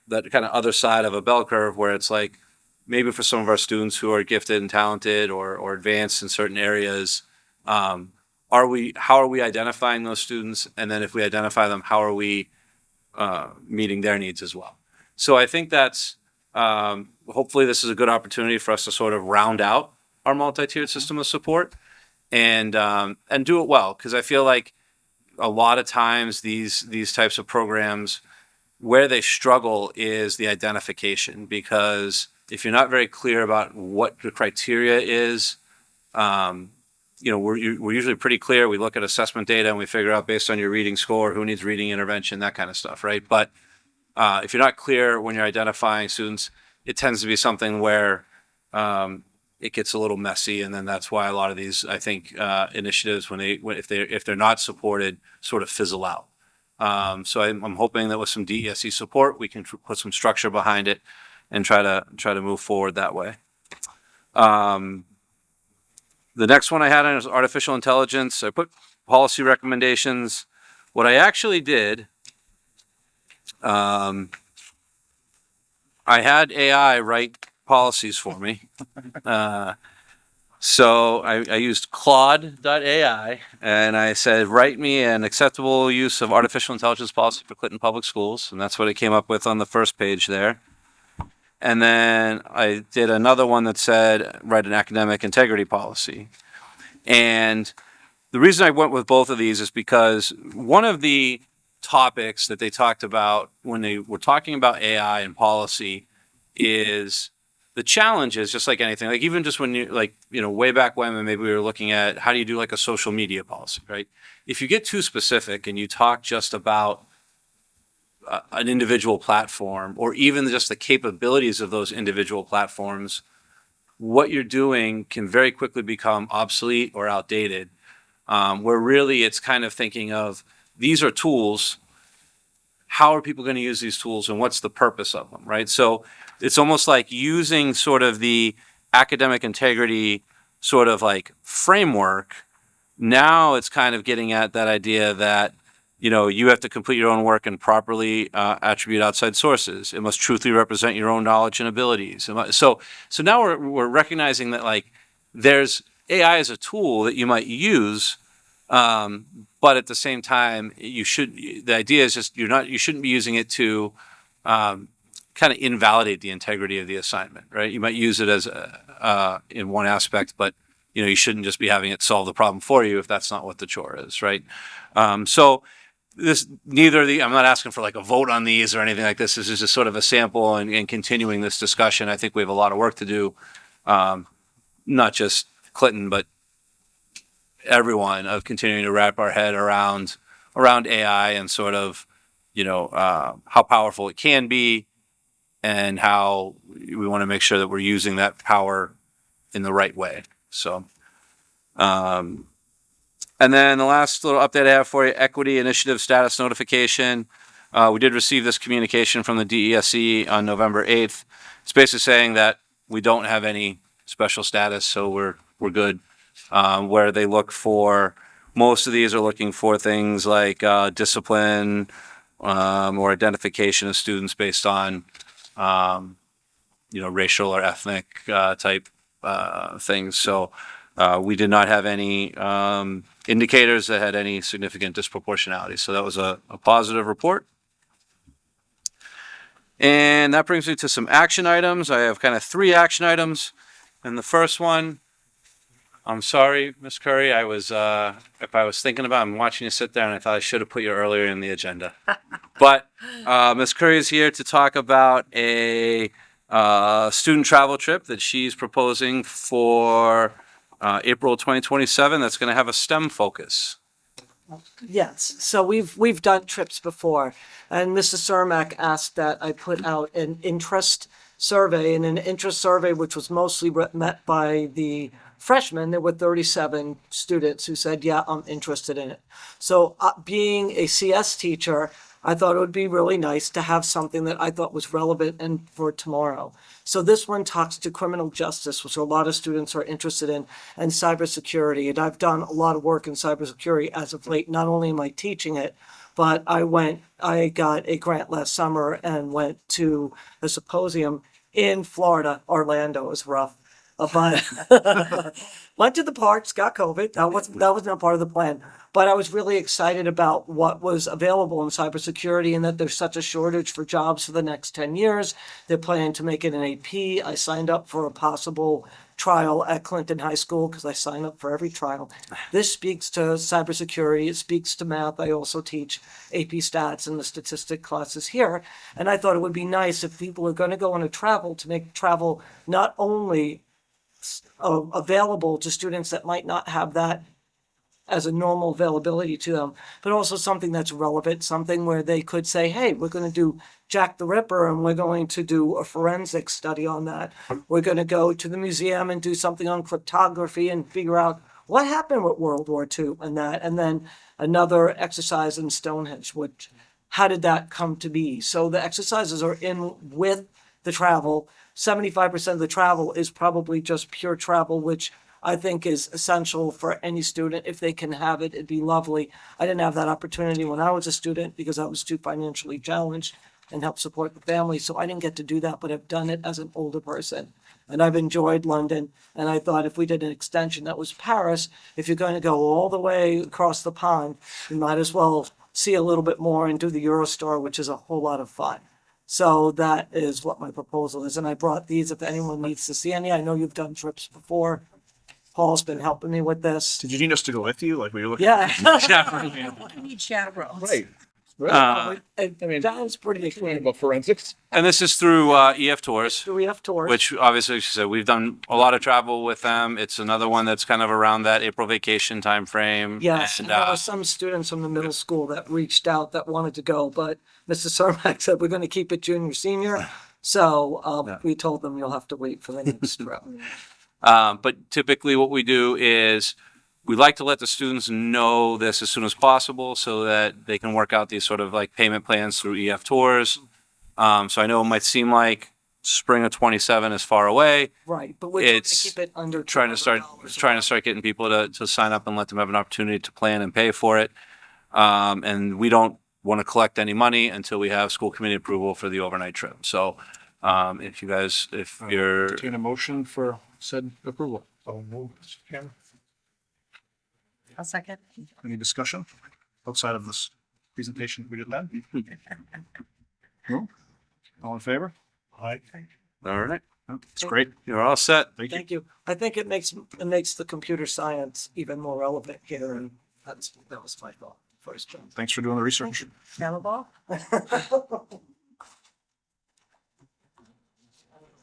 kind of other side of a bell curve where it's like, maybe for some of our students who are gifted and talented or advanced in certain areas, how are we identifying those students? And then if we identify them, how are we meeting their needs as well? So I think that's, hopefully this is a good opportunity for us to sort of round out our multi-tiered system of support and do it well. Because I feel like a lot of times these types of programs, where they struggle is the identification, because if you're not very clear about what the criteria is, we're usually pretty clear. We look at assessment data and we figure out based on your reading score who needs reading intervention, that kind of stuff, right? But if you're not clear when you're identifying students, it tends to be something where it gets a little messy, and then that's why a lot of these, I think, initiatives, if they're not supported, sort of fizzle out. So I'm hoping that with some DESE support, we can put some structure behind it and try to move forward that way. The next one I had on is artificial intelligence. I put policy recommendations. What I actually did, I had AI write policies for me. So I used Claude.ai and I said, write me an acceptable use of artificial intelligence policy for Clinton Public Schools. And that's what it came up with on the first page there. And then I did another one that said, write an academic integrity policy. And the reason I went with both of these is because one of the topics that they talked about when they were talking about AI and policy is the challenge is just like anything, like even just when you, way back when maybe we were looking at how do you do like a social media policy, right? If you get too specific and you talk just about an individual platform or even just the capabilities of those individual platforms, what you're doing can very quickly become obsolete or outdated, where really it's kind of thinking of these are tools. How are people going to use these tools and what's the purpose of them, right? So it's almost like using sort of the academic integrity sort of like framework. Now it's kind of getting at that idea that, you have to complete your own work and properly attribute outside sources. It must truthfully represent your own knowledge and abilities. So now we're recognizing that like there's AI as a tool that you might use, but at the same time, the idea is just you shouldn't be using it to kind of invalidate the integrity of the assignment, right? You might use it as in one aspect, but you shouldn't just be having it solve the problem for you if that's not what the chore is, right? So I'm not asking for like a vote on these or anything like this. This is just sort of a sample and continuing this discussion. I think we have a lot of work to do, not just Clinton, but everyone, of continuing to wrap our head around AI and sort of, how powerful it can be and how we want to make sure that we're using that power in the right way. So, and then the last little update I have for you, equity initiative status notification. We did receive this communication from the DESE on November 8th. It's basically saying that we don't have any special status, so we're good. Where they look for, most of these are looking for things like discipline or identification of students based on, racial or ethnic type things. So we did not have any indicators that had any significant disproportionality. So that was a positive report. And that brings me to some action items. I have kind of 3 action items. And the first one, I'm sorry, Ms. Curry. If I was thinking about it, I'm watching you sit there and I thought I should have put you earlier in the agenda. But Ms. Curry is here to talk about a student travel trip that she's proposing for April 2027 that's going to have a STEM focus. Yes, so we've done trips before, and Mrs. Cermak asked that I put out an interest survey, and an interest survey which was mostly met by the freshmen. There were 37 students who said, yeah, I'm interested in it. So being a CS teacher, I thought it would be really nice to have something that I thought was relevant and for tomorrow. So this one talks to criminal justice, which a lot of students are interested in, and cybersecurity. And I've done a lot of work in cybersecurity as of late. Not only am I teaching it, but I got a grant last summer and went to a symposium in Florida. Orlando was rough. But went to the parks, got COVID. That wasn't part of the plan. But I was really excited about what was available in cybersecurity and that there's such a shortage for jobs for the next 10 years. They're planning to make it an AP. I signed up for a possible trial at Clinton High School because I sign up for every trial. This speaks to cybersecurity. It speaks to math. I also teach AP stats in the statistic classes here. And I thought it would be nice if people are going to go on a travel to make travel not only available to students that might not have that as a normal availability to them, but also something that's relevant, something where they could say, hey, we're going to do Jack the Ripper and we're going to do a forensic study on that. We're going to go to the museum and do something on cryptography and figure out what happened with World War II and that. And then another exercise in Stonehenge, which, how did that come to be? So the exercises are in with the travel. 75% of the travel is probably just pure travel, which I think is essential for any student. If they can have it, it'd be lovely. I didn't have that opportunity when I was a student because I was too financially challenged and helped support the family. So I didn't get to do that, but I've done it as an older person. And I've enjoyed London. And I thought if we did an extension that was Paris, if you're going to go all the way across the pond, you might as well see a little bit more and do the Eurostar, which is a whole lot of fun. So that is what my proposal is. And I brought these if anyone needs to see any. I know you've done trips before. Paul's been helping me with this. Did you need us to go with you? Like we were looking. Yeah. We need chaperones. Right. It sounds pretty exciting. About forensics. And this is through EF Tours, So we have tours. which obviously, like you said, we've done a lot of travel with them. It's another one that's kind of around that April vacation timeframe. Yes, And, there were some students from the middle school that reached out that wanted to go, but Mr. Cermak said we're going to keep it junior, senior. So we told them you'll have to wait for the next trip. But typically what we do is we like to let the students know this as soon as possible so that they can work out these sort of like payment plans through EF Tours. So I know it might seem like spring of 27 is far away. Right, but we're trying to It's keep it under trying to start getting people to sign up and let them have an opportunity to plan and pay for it. And we don't want to collect any money until we have school committee approval for the overnight trip. So if you're Entertain a motion for said approval. So move, Mr. Chairman. I'll second. Any discussion outside of this presentation we just had? No? All in favor? Aye. all right, It's great. you're all set. Thank you. Thank you. I think it makes the computer science even more relevant here, and that was my thought first. Thanks for doing the research. Available?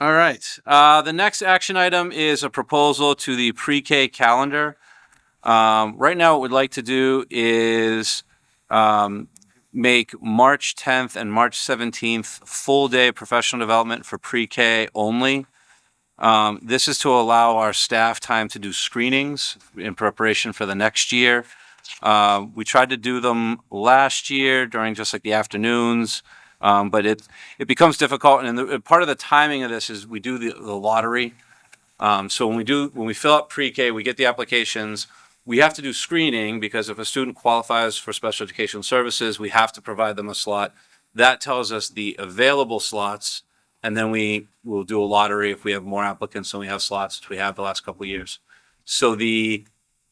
All right. The next action item is a proposal to the pre-K calendar. Right now, what we'd like to do is make March 10th and March 17th full day professional development for pre-K only. This is to allow our staff time to do screenings in preparation for the next year. We tried to do them last year during just like the afternoons. But it becomes difficult, and part of the timing of this is we do the lottery. So when we fill out pre-K, we get the applications. We have to do screening because if a student qualifies for special education services, we have to provide them a slot. That tells us the available slots, and then we will do a lottery if we have more applicants than we have slots, which we have the last couple of years. So the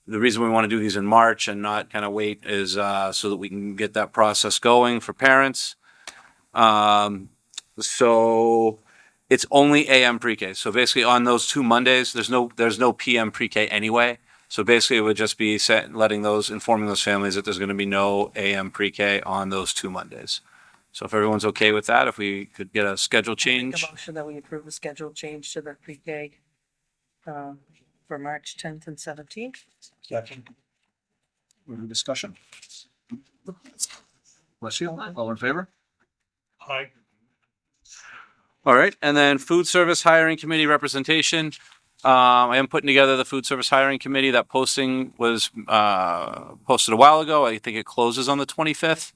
reason we want to do these in March and not kind of wait is so that we can get that process going for parents. So it's only AM pre-K. So basically on those 2 Mondays, there's no PM pre-K anyway. So basically it would just be informing those families that there's going to be no AM pre-K on those 2 Mondays. So if everyone's okay with that, if we could get a schedule Make change. a motion that we approve the schedule change to the pre-K for March 10th and 17th. Second. Any discussion? Bless you. All in favor? Aye. All right, and then food service hiring committee representation. I am putting together the food service hiring committee. That posting was posted a while ago. I think it closes on the 25th.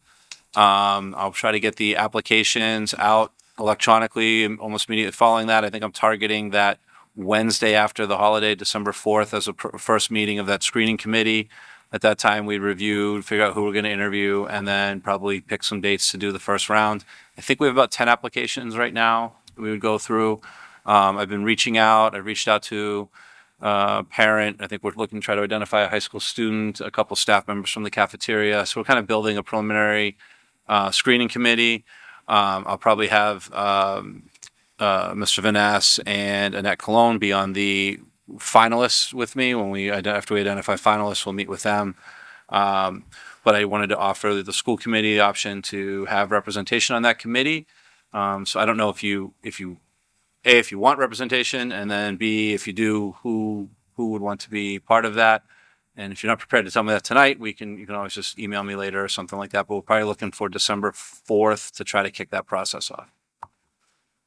I'll try to get the applications out electronically almost immediately following that. I think I'm targeting that Wednesday after the holiday, December 4th, as a first meeting of that screening committee. At that time, we review, figure out who we're going to interview, and then probably pick some dates to do the first round. I think we have about 10 applications right now we would go through. I've been reaching out. I've reached out to a parent. I think we're looking to try to identify a high school student, a couple staff members from the cafeteria. So we're kind of building a preliminary screening committee. I'll probably have Mr. Vaness and Annette Cologne be on the finalists with me. After we identify finalists, we'll meet with them. But I wanted to offer the school committee the option to have representation on that committee. So I don't know if you want representation, and then B, if you do, who would want to be part of that. And if you're not prepared to tell me that tonight, you can always just email me later or something like that. But we're probably looking for December 4th to try to kick that process off.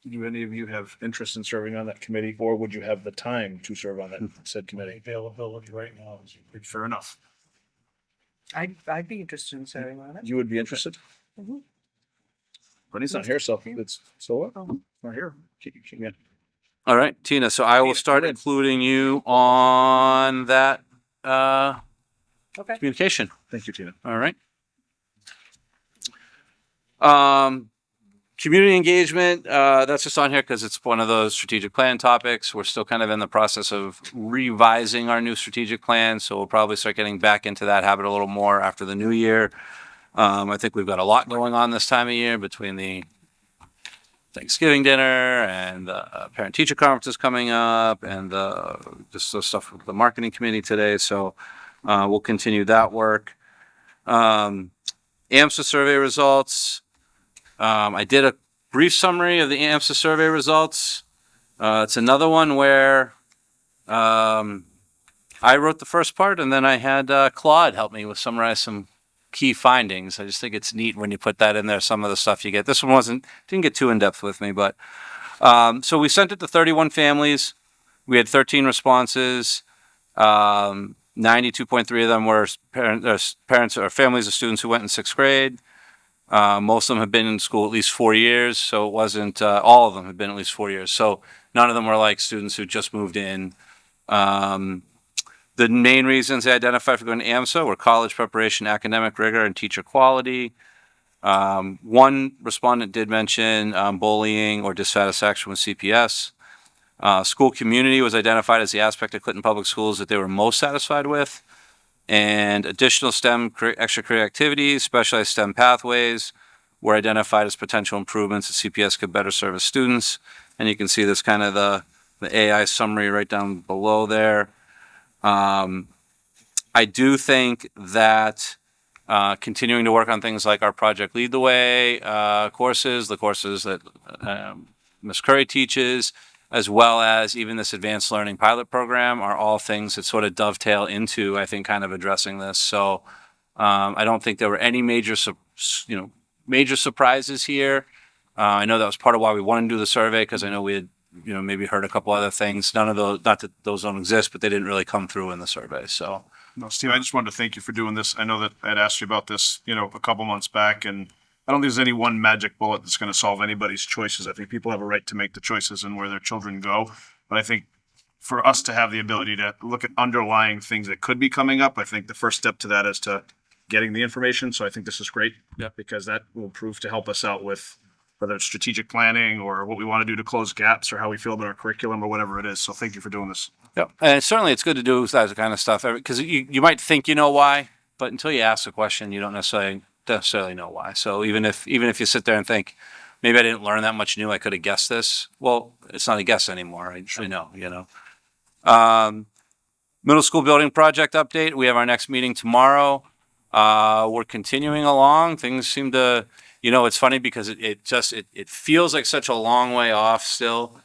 Do any of you have interest in serving on that committee, or would you have the time to serve on that said committee? Availability right now is fair enough. I'd be interested in serving on it. You would be interested? Mhm. Brittany's not here, so it's what? Not here. Yeah. All right, Tina. So I will start including you on that Okay. communication. Thank you, Tina. All right. Community engagement, that's just on here because it's one of those strategic plan topics. We're still kind of in the process of revising our new strategic plan, so we'll probably start getting back into that habit a little more after the new year. I think we've got a lot going on this time of year between the Thanksgiving dinner and the parent-teacher conferences coming up and just the stuff with the marketing committee today. So we'll continue that work. AMSA survey results. I did a brief summary of the AMSA survey results. It's another one where I wrote the first part, and then I had Claude help me summarize some key findings. I just think it's neat when you put that in there, some of the stuff you get. This one didn't get too in-depth with me, but so we sent it to 31 families. We had 13 responses. 92.3 of them were parents or families of students who went in sixth grade. Most of them have been in school at least 4 years, so it wasn't all of them have been at least 4 years. So none of them were like students who just moved in. The main reasons they identified for going to AMSA were college preparation, academic rigor, and teacher quality. One respondent did mention bullying or dissatisfaction with CPS. School community was identified as the aspect of Clinton Public Schools that they were most satisfied with. And additional STEM extracurricular activities, specialized STEM pathways were identified as potential improvements that CPS could better service students. And you can see this kind of the AI summary right down below there. I do think that continuing to work on things like our Project Lead the Way courses, the courses that Ms. Curry teaches, as well as even this advanced learning pilot program are all things that sort of dovetail into, I think, kind of addressing this. So I don't think there were any major surprises here. I know that was part of why we wanted to do the survey, because I know we had, maybe heard a couple other things. None of those, not that those don't exist, but they didn't really come through in the survey. So. No, Steve, I just wanted to thank you for doing this. I know that I'd asked you about this, a couple months back, and I don't think there's any one magic bullet that's going to solve anybody's choices. I think people have a right to make the choices and where their children go. But I think for us to have the ability to look at underlying things that could be coming up, I think the first step to that is to getting the information. So I think this is great, because that will prove to help us out with whether it's strategic planning or what we want to do to close gaps or how we feel about our curriculum or whatever it is. So thank you for doing this. Yeah, and certainly it's good to do that kind of stuff, because you might think you know why, but until you ask the question, you don't necessarily know why. So even if you sit there and think, maybe I didn't learn that much new, I could have guessed this. Well, it's not a guess anymore. I know. Middle school building project update. We have our next meeting tomorrow. We're continuing along. Things seem to, it's funny because it feels like such a long way off still.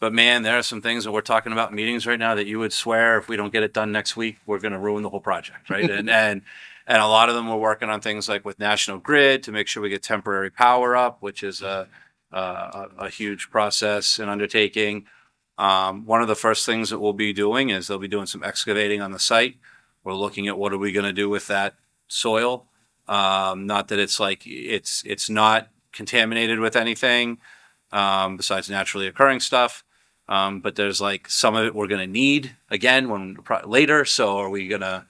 But man, there are some things that we're talking about in meetings right now that you would swear if we don't get it done next week, we're going to ruin the whole project, right? and a lot of them we're working on things like with National Grid to make sure we get temporary power up, which is a huge process and undertaking. One of the first things that we'll be doing is they'll be doing some excavating on the site. We're looking at what are we going to do with that soil. Not that it's like it's not contaminated with anything besides naturally occurring stuff. But there's like some of it we're going to need again later. So are we going to,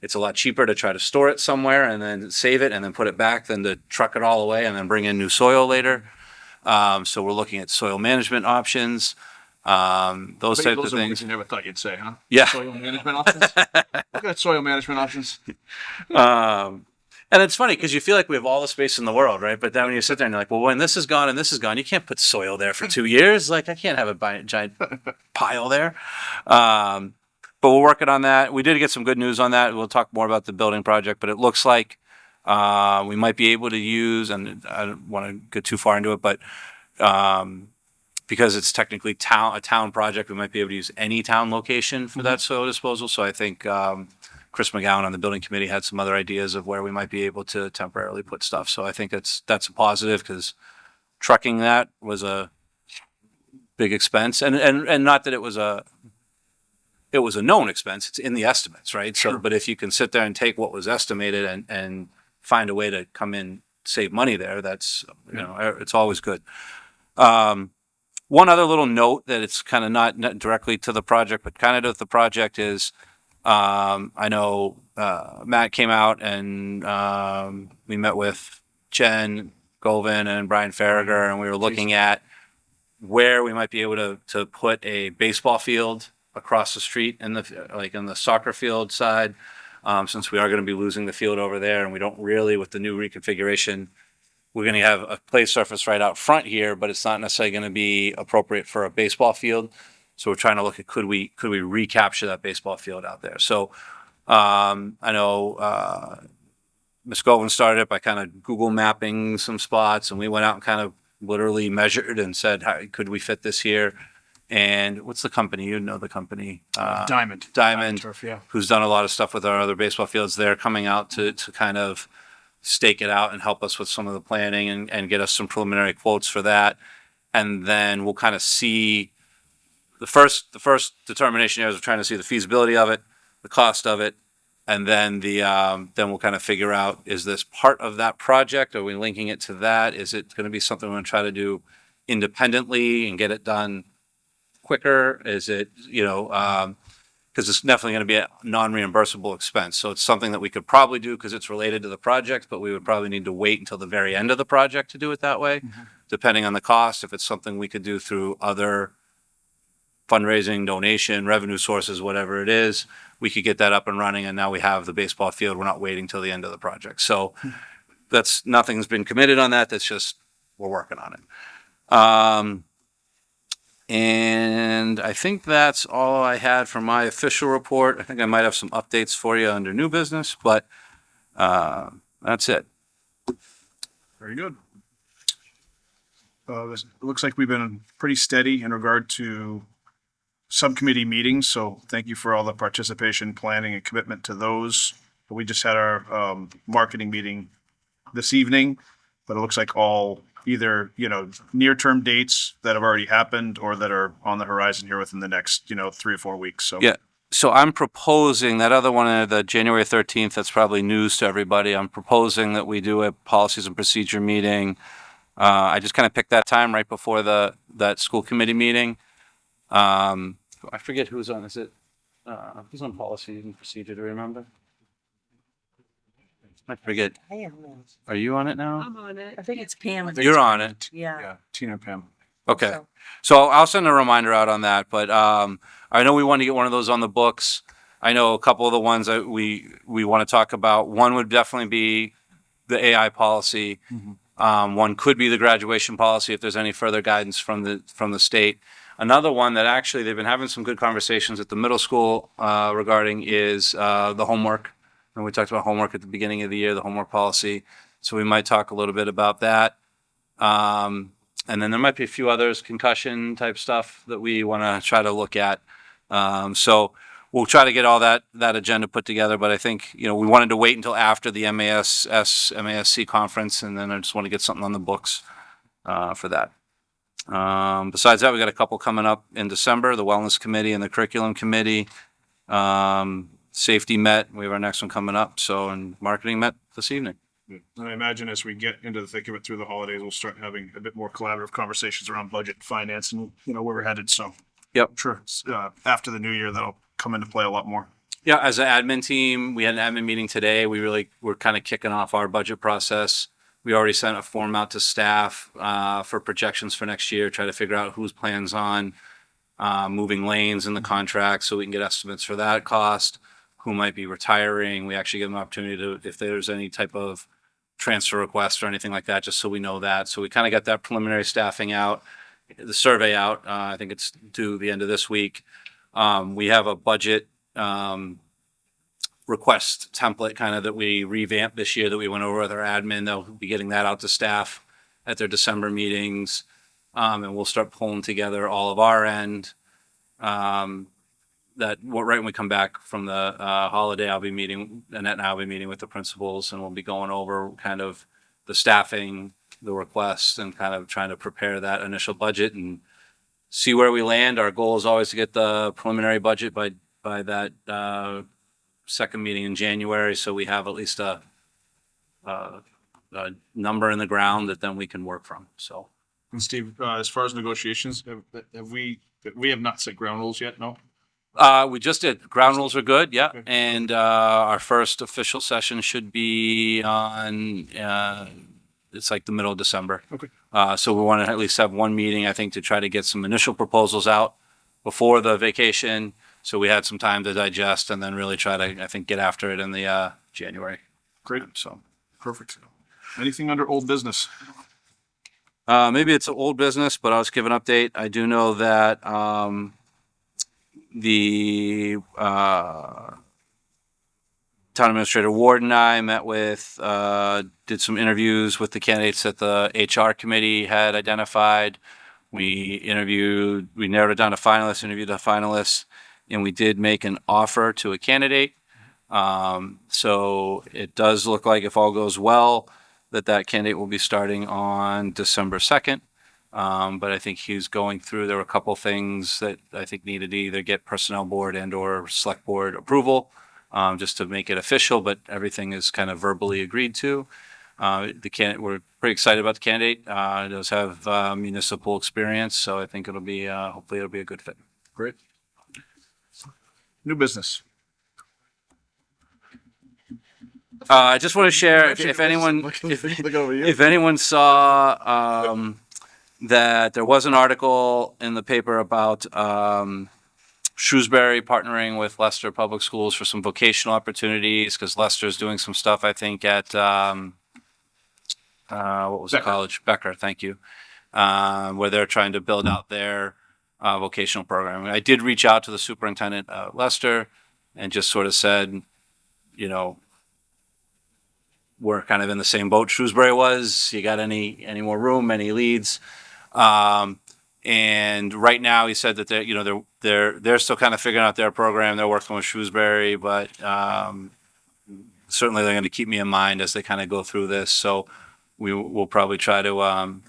it's a lot cheaper to try to store it somewhere and then save it and then put it back than to truck it all away and then bring in new soil later. So we're looking at soil management options, those types of things. You never thought you'd say, huh? Yeah. Soil management options. Look at soil management options. And it's funny because you feel like we have all the space in the world, right? But then when you sit there and you're like, well, when this is gone and this is gone, you can't put soil there for 2 years. Like I can't have a giant pile there. But we're working on that. We did get some good news on that. We'll talk more about the building project, but it looks like we might be able to use, and I don't want to get too far into it, but because it's technically a town project, we might be able to use any town location for that soil disposal. So I think Chris McGowan on the building committee had some other ideas of where we might be able to temporarily put stuff. So I think that's a positive, because trucking that was a big expense, and not that it was a known expense. It's in the estimates, right? Sure. So, but if you can sit there and take what was estimated and find a way to come in, save money there, that's, it's always good. One other little note that it's kind of not directly to the project, but kind of to the project is, I know Matt came out and we met with Jen Govan and Brian Farragher, and we were looking at where we might be able to put a baseball field across the street in the soccer field side, since we are going to be losing the field over there, and we don't really, with the new reconfiguration, we're going to have a play surface right out front here, but it's not necessarily going to be appropriate for a baseball field. So we're trying to look at could we recapture that baseball field out there. So I know Ms. Govan started it by kind of Google mapping some spots, and we went out and kind of literally measured and said, how could we fit this here? And what's the company? You know the company. Diamond Turf, yeah. Who's done a lot of stuff with our other baseball fields. They're coming out to kind of stake it out and help us with some of the planning and get us some preliminary quotes for that. And then we'll kind of see the first determination here is we're trying to see the feasibility of it. the cost of it. And then then we'll kind of figure out, is this part of that project? Are we linking it to that? Is it going to be something we're going to try to do independently and get it done quicker? Is it, because it's definitely going to be a non-reimbursable expense. So it's something that we could probably do because it's related to the project, but we would probably need to wait until the very end of the project to do it that way, depending on the cost. If it's something we could do through other fundraising, donation, revenue sources, whatever it is, we could get that up and running, and now we have the baseball field. We're not waiting till the end of the project. So nothing's been committed on that. That's just, we're working on it. And I think that's all I had for my official report. I think I might have some updates for you under new business, but that's it. Very good. It looks like we've been pretty steady in regard to subcommittee meetings, so thank you for all the participation, planning, and commitment to those. We just had our marketing meeting this evening, but it looks like all either, near-term dates that have already happened or that are on the horizon here within the next, 3 or 4 weeks, so. Yeah. So I'm proposing that other one, the January 13th, that's probably news to everybody. I'm proposing that we do a policies and procedure meeting. I just kind of picked that time right before that school committee meeting. I forget who's on. Is it who's on policy and procedure? Do you remember? I forget. I am on. Are you on it now? I'm on it. I think it's Pam. You're on it. Yeah. Tina and Pam. Okay. So- So I'll send a reminder out on that, but I know we want to get one of those on the books. I know a couple of the ones that we want to talk about. One would definitely be the AI policy. One could be the graduation policy if there's any further guidance from the state. Another one that actually they've been having some good conversations at the middle school regarding is the homework. And we talked about homework at the beginning of the year, the homework policy. So we might talk a little bit about that. And then there might be a few others, concussion type stuff that we want to try to look at. So we'll try to get all that agenda put together. But I think, we wanted to wait until after the MASC conference. And then I just want to get something on the books for that. Besides that, we got a couple coming up in December, the Wellness Committee and the Curriculum Committee. Safety met, we have our next one coming up. So, and marketing met this evening. And I imagine as we get into the thick of it through the holidays, we'll start having a bit more collaborative conversations around budget and finance and, where we're headed. So. Yep. Sure. After the new year, that'll come into play a lot more. Yeah, as an admin team, we had an admin meeting today. We're kind of kicking off our budget process. We already sent a form out to staff for projections for next year, try to figure out whose plans on moving lanes in the contract so we can get estimates for that cost, who might be retiring. We actually give them an opportunity to, if there's any type of transfer request or anything like that, just so we know that. So we kind of got that preliminary staffing out, the survey out. I think it's due the end of this week. We have a budget request template kind of that we revamped this year that we went over with our admin. They'll be getting that out to staff at their December meetings. And we'll start pulling together all of our end. Right when we come back from the holiday, I'll be meeting, Annette and I'll be meeting with the principals, and we'll be going over kind of the staffing, the requests, and kind of trying to prepare that initial budget and see where we land. Our goal is always to get the preliminary budget by that second meeting in January, so we have at least a number in the ground that then we can work from. So. And Steve, as far as negotiations, we have not set ground rules yet, no? We just did. Ground rules are good, yeah. Okay. And our first official session should be on, it's like the middle of December. Okay. So we want to at least have one meeting, I think, to try to get some initial proposals out before the vacation. So we had some time to digest and then really try to, I think, get after it in the January. Great. So Perfect. Anything under old business? maybe it's an old business, but I'll just give an update. I do know that the town administrator Ward and I met with, did some interviews with the candidates that the HR committee had identified. We narrowed it down to finalists, interviewed the finalists, and we did make an offer to a candidate. So it does look like, if all goes well, that candidate will be starting on December 2nd. But I think he's going through, there were a couple things that I think needed to either get personnel board and or select board approval, just to make it official, but everything is kind of verbally agreed to. We're pretty excited about the candidate. He does have municipal experience, so I think it'll be, hopefully it'll be a good fit. Great. New business. I just want to share if anyone, if anyone saw that there was an article in the paper about Shrewsbury partnering with Leicester Public Schools for some vocational opportunities, because Leicester's doing some stuff, I think, at what was the college? Becker, thank you. Where they're trying to build out their vocational program. I did reach out to the superintendent at Leicester and just sort of said, you know, we're kind of in the same boat Shrewsbury was. You got any more room, any leads? And right now he said that they're still kind of figuring out their program. They're working with Shrewsbury, but certainly they're going to keep me in mind as they kind of go through this. So we'll probably try to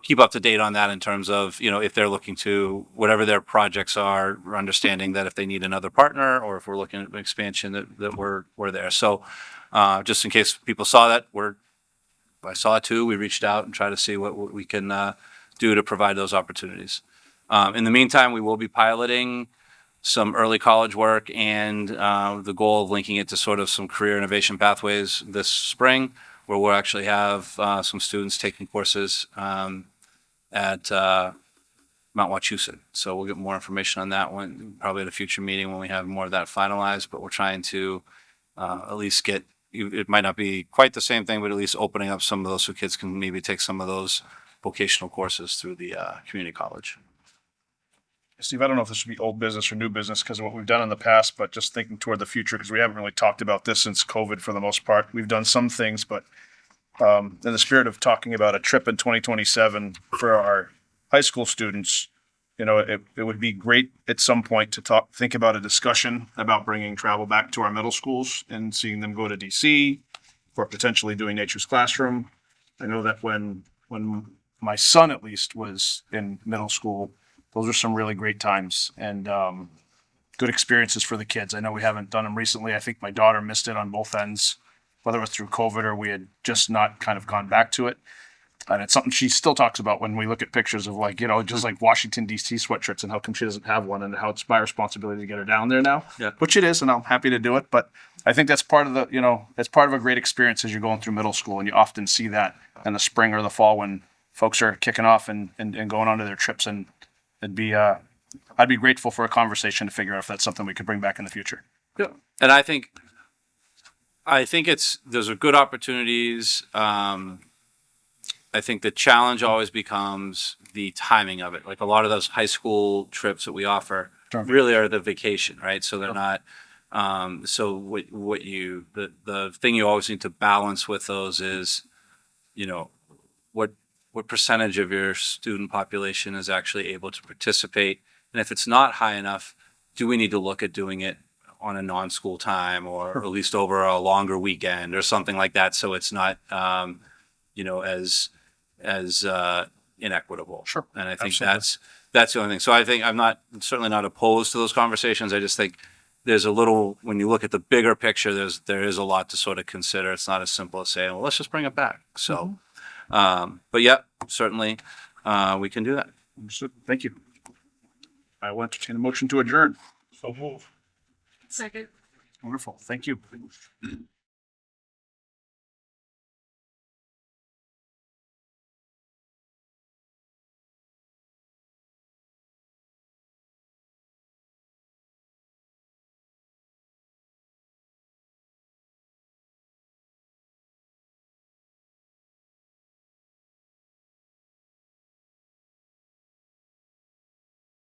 keep up to date on that in terms of, if they're looking to, whatever their projects are, we're understanding that if they need another partner or if we're looking at expansion, that we're there. So just in case people saw that, I saw it too. We reached out and tried to see what we can do to provide those opportunities. In the meantime, we will be piloting some early college work and the goal of linking it to sort of some career innovation pathways this spring, where we'll actually have some students taking courses at Mount Wachusett. So we'll get more information on that one, probably at a future meeting when we have more of that finalized, but we're trying to at least get, it might not be quite the same thing, but at least opening up some of those so kids can maybe take some of those vocational courses through the community college. Steve, I don't know if this should be old business or new business because of what we've done in the past, but just thinking toward the future, because we haven't really talked about this since COVID for the most part. We've done some things, but in the spirit of talking about a trip in 2027 for our high school students, it would be great at some point to think about a discussion about bringing travel back to our middle schools and seeing them go to DC or potentially doing Nature's Classroom. I know that when my son at least was in middle school, those are some really great times and good experiences for the kids. I know we haven't done them recently. I think my daughter missed it on both ends, whether it was through COVID or we had just not kind of gone back to it. And it's something she still talks about when we look at pictures of just like Washington, D.C. sweatshirts and how come she doesn't have one and how it's my responsibility to get her down there now, Yeah. which it is. And I'm happy to do it. But I think that's part of that's part of a great experience as you're going through middle school. And you often see that in the spring or the fall when folks are kicking off and going on to their trips. And I'd be grateful for a conversation to figure out if that's something we could bring back in the future. Yeah. And I think those are good opportunities. I think the challenge always becomes the timing of it. Like a lot of those high school trips that we offer really are the vacation, right? So they're not. So the thing you always need to balance with those is, what percentage of your student population is actually able to participate, and if it's not high enough, do we need to look at doing it on a non-school time or at least over a longer weekend or something like that, so it's not as inequitable. Sure. And I think Absolutely. that's the only thing. So I think I'm certainly not opposed to those conversations. I just think there's a little, when you look at the bigger picture, there is a lot to sort of consider. It's not as simple as saying, well, let's just bring it back. So, but yeah, certainly we can do that. Understood. Thank you. I will entertain a motion to adjourn. So move. Second. Wonderful. Thank you.